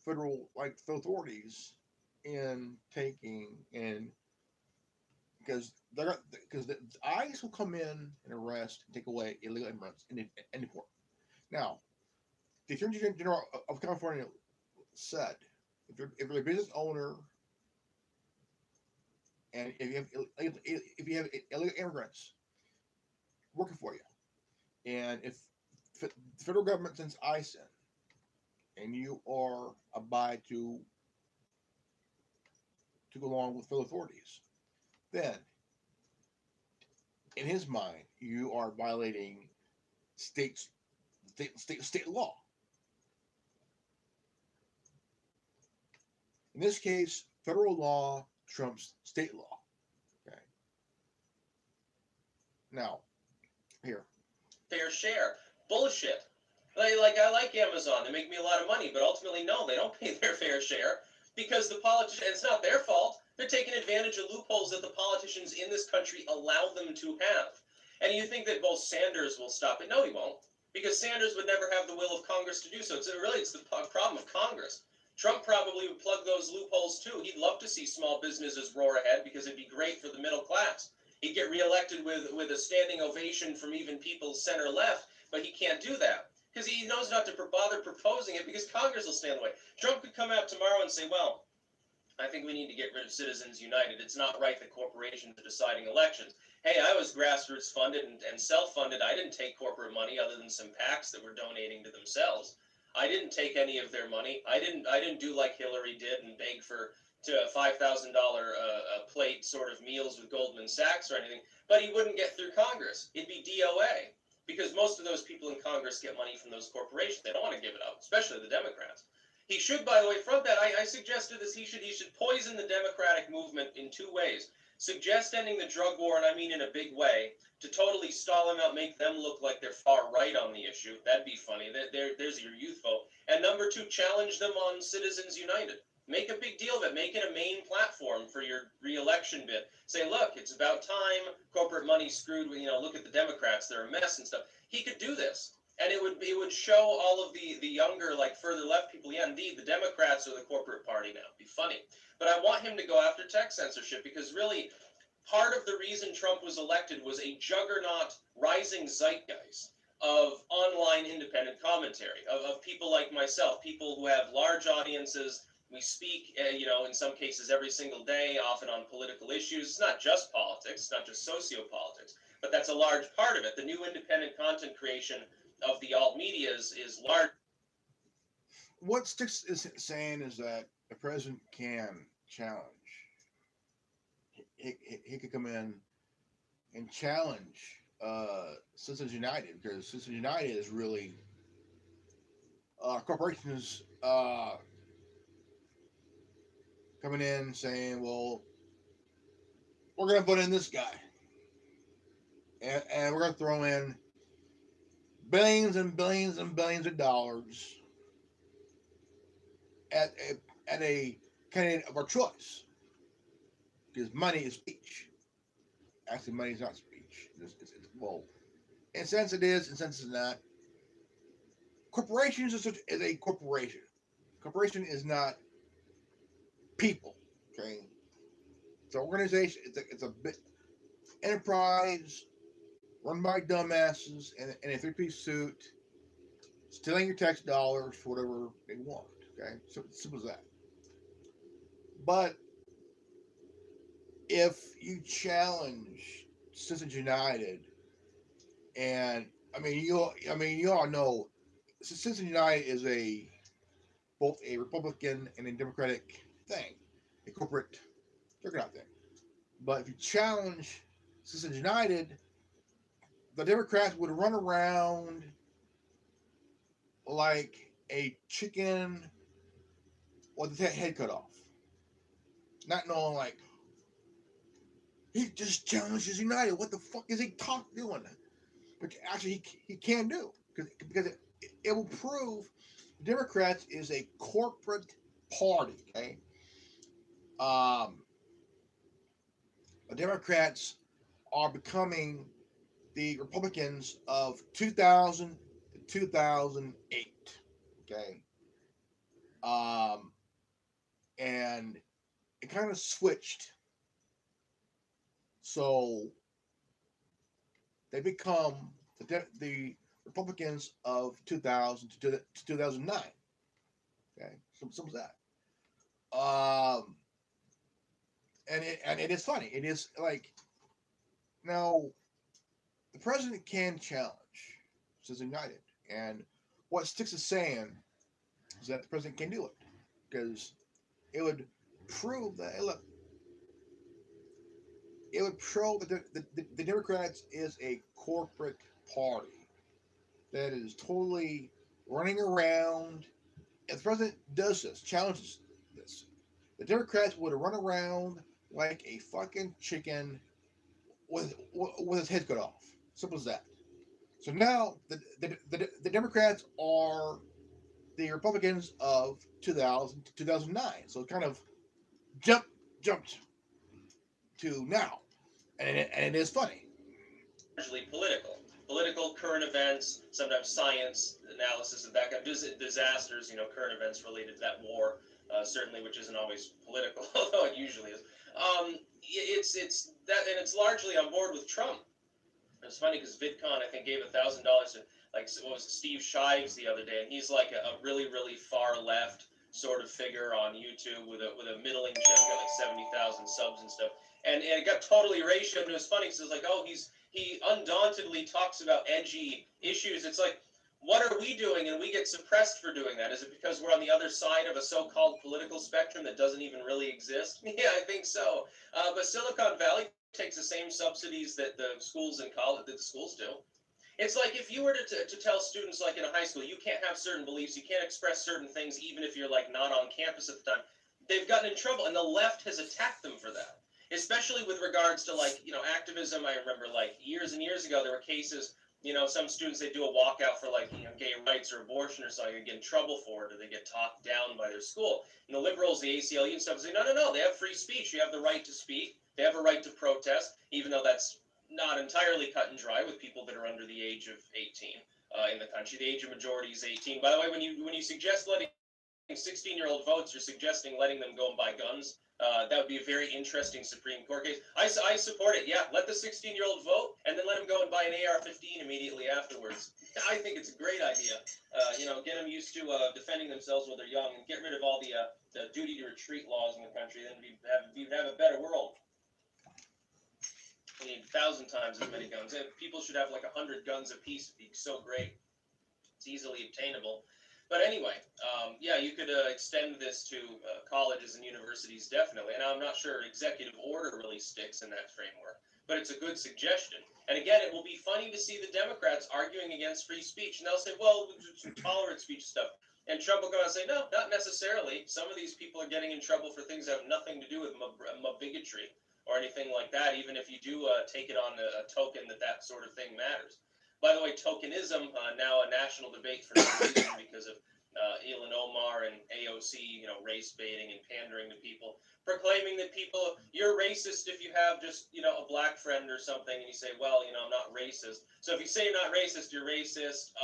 federal authorities in taking and because the ICE will come in and arrest and take away illegal immigrants and deport. Now, the Attorney General of California said if you're a business owner and if you have illegal immigrants working for you, and if the federal government sends ICE in, and you are abide to go along with federal authorities, then in his mind you are violating state law. In this case, federal law trumps state law. Okay. Now, here. Fair share. Bullshit. Like I like Amazon. They make me a lot of money, but ultimately, no, they don't pay their fair share because the politicians, it's not their fault. They're taking advantage of loopholes that the politicians in this country allow them to have. And you think that both Sanders will stop it? No, he won't. Because Sanders would never have the will of Congress to do so. It's the problem of Congress. Trump probably would plug those loopholes too. He'd love to see small businesses roar ahead because it'd be great for the middle class. He'd get reelected with a standing ovation from even people center left, but he can't do that because he knows not to bother proposing it because Congress will stand in the way. Trump could come out tomorrow and say, well, I think we need to get rid of Citizens United. It's not right that corporations are deciding elections. Hey, I was grassroots funded and self-funded. I didn't take corporate money other than some PACs that were donating to themselves. I didn't take any of their money. I didn't do like Hillary did and beg for to $5,000 a plate sort of meals with Goldman Sachs or anything. But he wouldn't get through Congress. It'd be DOA because most of those people in Congress get money from those corporations. They don't want to give it up, especially the Democrats. He should, by the way, from that, I suggested this. He should poison the Democratic movement in two ways. Suggest ending the drug war, and I mean in a big way, to totally stall them out, make them look like they're far right on the issue. That'd be funny. There's your youth vote. And number two, challenge them on Citizens United. Make a big deal of it. Make it a main platform for your re-election bid. Say, look, it's about time. Corporate money screwed. Look at the Democrats. They're a mess and stuff. He could do this. And it would show all of the younger, like further left people, yeah, indeed, the Democrats are the corporate party now. It'd be funny. But I want him to go after tech censorship because really part of the reason Trump was elected was a juggernaut rising zeitgeist of online independent commentary, of people like myself, people who have large audiences. We speak, in some cases every single day, often on political issues. It's not just politics, it's not just sociopolitics, but that's a large part of it. The new independent content creation of the alt media is large. What Sticks is saying is that the president can challenge. He could come in and challenge Citizens United because Citizens United is really corporations coming in saying, well, we're going to put in this guy. And we're going to throw in billions and billions and billions of dollars at a candidate of our choice. Because money is speech. Actually, money is not speech. It's well, in a sense it is, in a sense it's not. Corporations is a corporation. Corporation is not people. Okay, it's an organization. It's a bit enterprise run by dumbasses in a three-piece suit, stealing your tax dollars for whatever they want. Okay, so it's simple as that. But if you challenge Citizens United, and you all know, Citizens United is both a Republican and a Democratic thing, a corporate juggernaut thing. But if you challenge Citizens United, the Democrats would run around like a chicken with its head cut off, not knowing like he just challenges United. What the fuck is he doing? But actually, he can do because it will prove Democrats is a corporate party. Okay, the Democrats are becoming the Republicans of 2000 to 2008. Okay, and it kind of switched. So they become the Republicans of 2000 to 2009. Okay, some of that. And it is funny. It is like now the president can challenge Citizens United, and what Sticks is saying is that the president can do it because it would prove that it would prove that the Democrats is a corporate party that is totally running around. If the president does this, challenges this, the Democrats would run around like a fucking chicken with his head cut off. Simple as that. So now the Democrats are the Republicans of 2000 to 2009. So it kind of jumped to now, and it is funny. Largely political current events, sometimes science analysis of that kind of disasters, current events related to that war, certainly, which isn't always political, although it usually is. It's that, and it's largely on board with Trump. It's funny because VidCon, I think, gave $1,000 to what was it, Steve Shives the other day, and he's like a really, really far left sort of figure on YouTube with a middling channel, got like 70,000 subs and stuff, and it got totally ratioed. And it was funny because it's like, oh, he undauntedly talks about edgy issues. It's like, what are we doing, and we get suppressed for doing that? Is it because we're on the other side of a so-called political spectrum that doesn't even really exist? Yeah, I think so. But Silicon Valley takes the same subsidies that the schools and college that the schools do. It's like if you were to tell students, like in a high school, you can't have certain beliefs, you can't express certain things, even if you're like not on campus at the time. They've gotten in trouble, and the left has attacked them for that. Especially with regards to like activism. I remember like years and years ago there were cases. Some students, they do a walkout for like gay rights or abortion or something, and get in trouble for it, or they get talked down by their school. And the liberals, the ACLU and stuff, say no, they have free speech. You have the right to speak. They have a right to protest, even though that's not entirely cut and dry with people that are under the age of 18 in the country. The age of majority is 18. By the way, when you suggest letting 16-year-old votes, you're suggesting letting them go and buy guns. That would be a very interesting Supreme Court case. I support it. Yeah, let the 16-year-old vote, and then let them go and buy an AR-15 immediately afterwards. I think it's a great idea. Get them used to defending themselves when they're young, and get rid of all the duty to retreat laws in the country. Then we'd have a better world. We need 1,000 times as many guns. And people should have like 100 guns apiece. It'd be so great. It's easily obtainable. But anyway, yeah, you could extend this to colleges and universities, definitely. And I'm not sure executive order really sticks in that framework. But it's a good suggestion. And again, it will be funny to see the Democrats arguing against free speech. And they'll say, well, it's tolerant speech stuff. And Trump will go and say, no, not necessarily. Some of these people are getting in trouble for things that have nothing to do with bigotry or anything like that, even if you do take it on a token that sort of thing matters. By the way, tokenism, now a national debate for no reason because of Elon Omar and AOC, race baiting and pandering to people, proclaiming that you're racist if you have just, a black friend or something, and you say, well, I'm not racist. So if you say you're not racist, you're racist.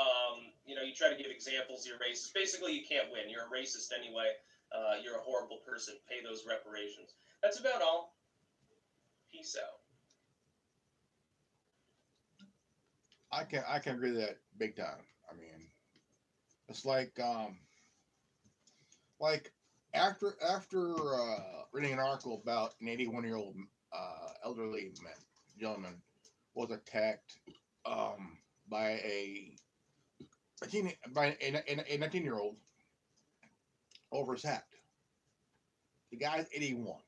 You try to give examples, you're racist. Basically, you can't win. You're a racist anyway. You're a horrible person. Pay those reparations. That's about all. Peace out. I can agree with that big time. I mean, it's like after reading an article about an 81-year-old elderly gentleman was attacked by a 19-year-old over his hat. The guy's 81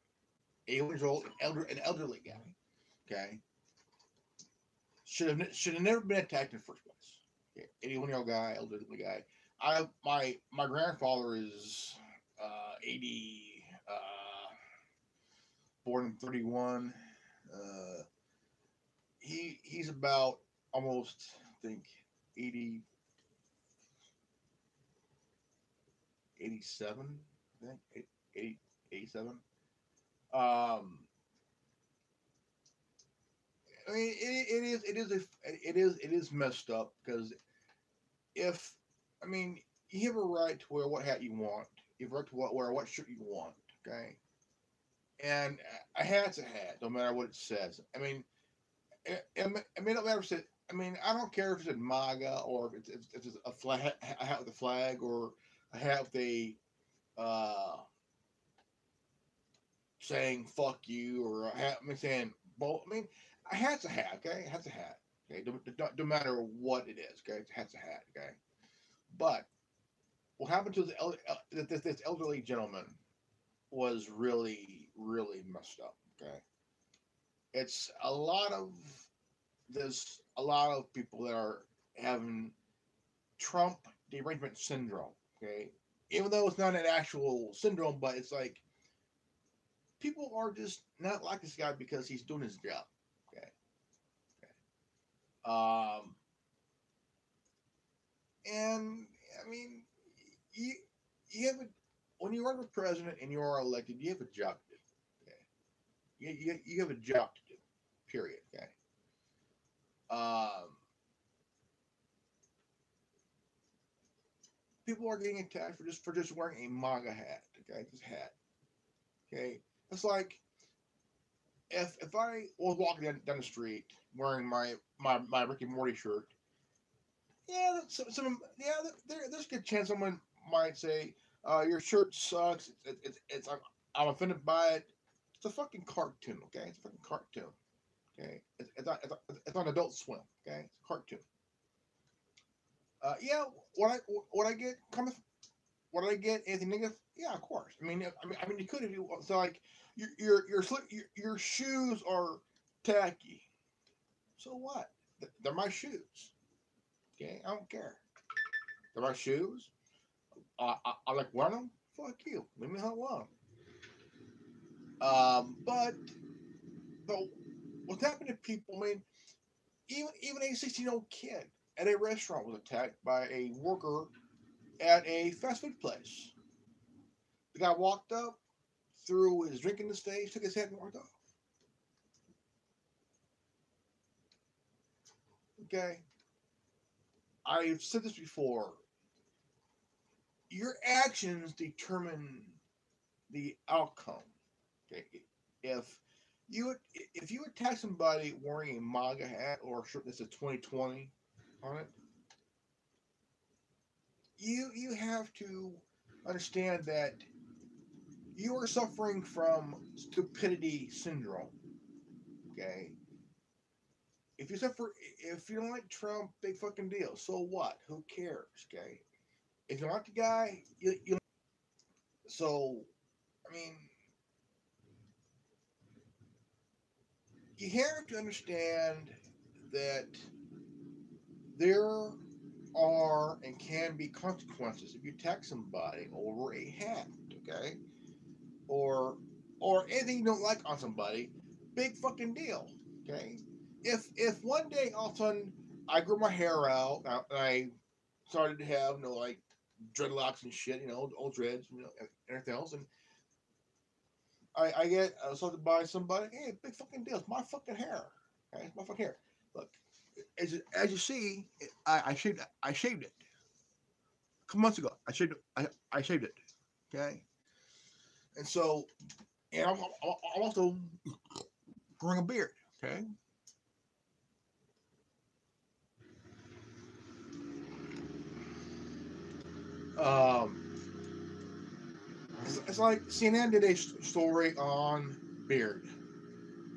years old, an elderly guy. Okay. Should have never been attacked in the first place. 81-year-old guy, elderly guy. My grandfather is 80, born in 31. He's about almost, I think, 80, 87. I think 80, 87. I mean, it is messed up because you have a right to wear what hat you want. You have a right to wear what shirt you want. Okay, and a hat's a hat, no matter what it says. I mean, no matter what it. I mean, I don't care if it's MAGA or if it's a hat with a flag or a hat with a saying "fuck you" or a hat saying "bull." I mean, a hat's a hat. Okay, a hat's a hat. Okay, no matter what it is. Okay, a hat's a hat. Okay, but what happened to this elderly gentleman was really, really messed up. Okay, it's a lot of people that are having Trump derangement syndrome. Okay, even though it's not an actual syndrome, but it's like people are just not like this guy because he's doing his job. Okay. And I mean, you have when you are the president and you are elected, you have a job to do. Okay. You have a job to do. Period. Okay. People are getting attacked for just wearing a MAGA hat. Okay, this hat. Okay, it's like if I was walking down the street wearing my Rick and Morty shirt, there's a good chance someone might say, Your shirt sucks. I'm offended by it. It's a fucking cartoon, okay? It's a fucking cartoon, okay? It's on Adult Swim, okay? It's a cartoon. Yeah, what I get coming, what I get anything negative? Yeah, of course. I mean, you could if you so like your shoes are tacky. So what? They're my shoes. Okay, I don't care. They're my shoes. I like wearing them. Fuck you. Leave me alone. But what's happened to people? I mean, even a 16-year-old kid at a restaurant was attacked by a worker at a fast food place. The guy walked up, threw his drink in his face, took his head, and walked off. Okay, I've said this before. Your actions determine the outcome. Okay, if if you attack somebody wearing a MAGA hat or a shirt that says 2020 on it, you have to understand that you are suffering from stupidity syndrome. Okay, if you don't like Trump, big fucking deal. So what? Who cares? Okay, if you don't like the guy, you. So, I mean, you have to understand that there are and can be consequences if you attack somebody over a hat, okay, or anything you don't like on somebody. Big fucking deal, okay. If one day all of a sudden I grew my hair out and I started to have like dreadlocks and shit, old dreads, and everything else, and I get assaulted by somebody. Hey, big fucking deal. It's my fucking hair. Okay, it's my fucking hair. Look, as you see, I shaved it a couple months ago. I shaved it. Okay, and so and I'm also growing a beard. Okay. Um, it's like CNN did a story on beard,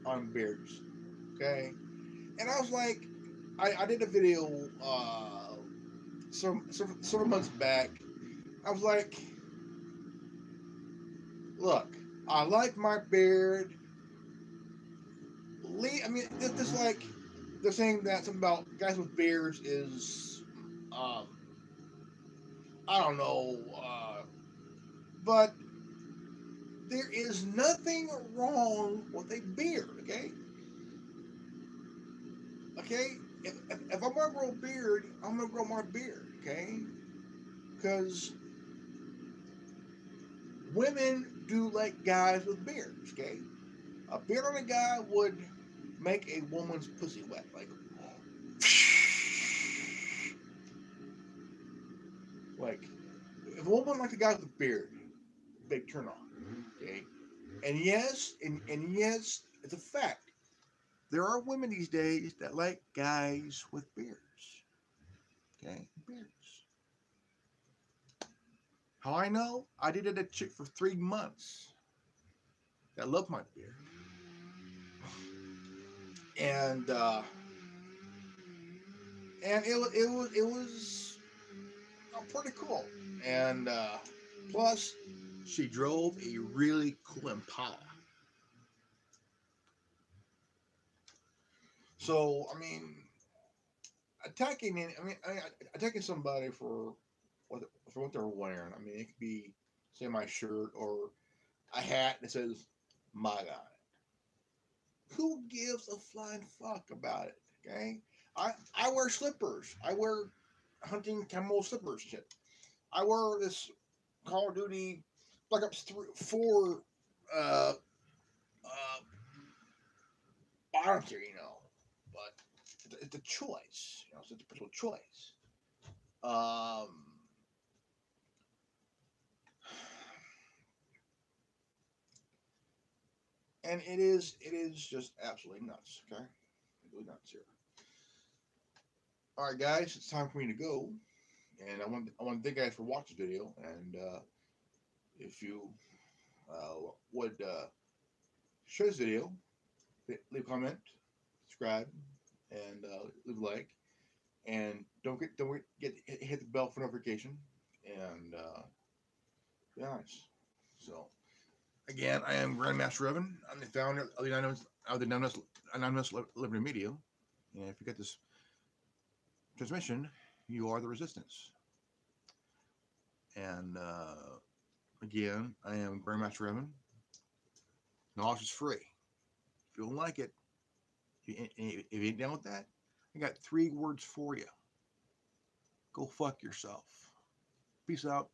on beards. Okay, and I was like, I did a video several months back. I was like, look, I like my beard. I mean, this like they're saying that something about guys with beards is, um, I don't know, but there is nothing wrong with a beard. Okay, okay. If I'm gonna grow a beard, I'm gonna grow my beard. Okay, because women do like guys with beards. Okay, a beard on a guy would make a woman's pussy wet. Like, if a woman likes a guy with a beard, big turn on. Okay, and yes, it's a fact. There are women these days that like guys with beards. Okay, beards. How I know? I dated a chick for 3 months that loved my beard, and it was pretty cool. And plus, she drove a really cool Impala. So attacking somebody for what they're wearing. I mean, it could be say my shirt or a hat that says "MAGA" on it. Who gives a flying fuck about it? Okay, I wear slippers. I wear hunting camo slippers. Shit. I wear this Call of Duty Black Ops 4 uh, uh, bottoms here, but it's a choice. So it's a personal choice. Um, and it is just absolutely nuts. Okay, really nuts here. All right, guys, it's time for me to go, and I want to thank you guys for watching this video, and If you would share this video, leave a comment, subscribe, and leave a like, and don't hit the bell for notification, and be nice. So again, I am Grandmaster Evan. I'm the founder of the Anonymous Liberty Media, and if you get this transmission, you are the resistance. And again, I am Grandmaster Evan. Knowledge is free. If you don't like it, if you ain't down with that, I got 3 words for you. Go fuck yourself. Peace out.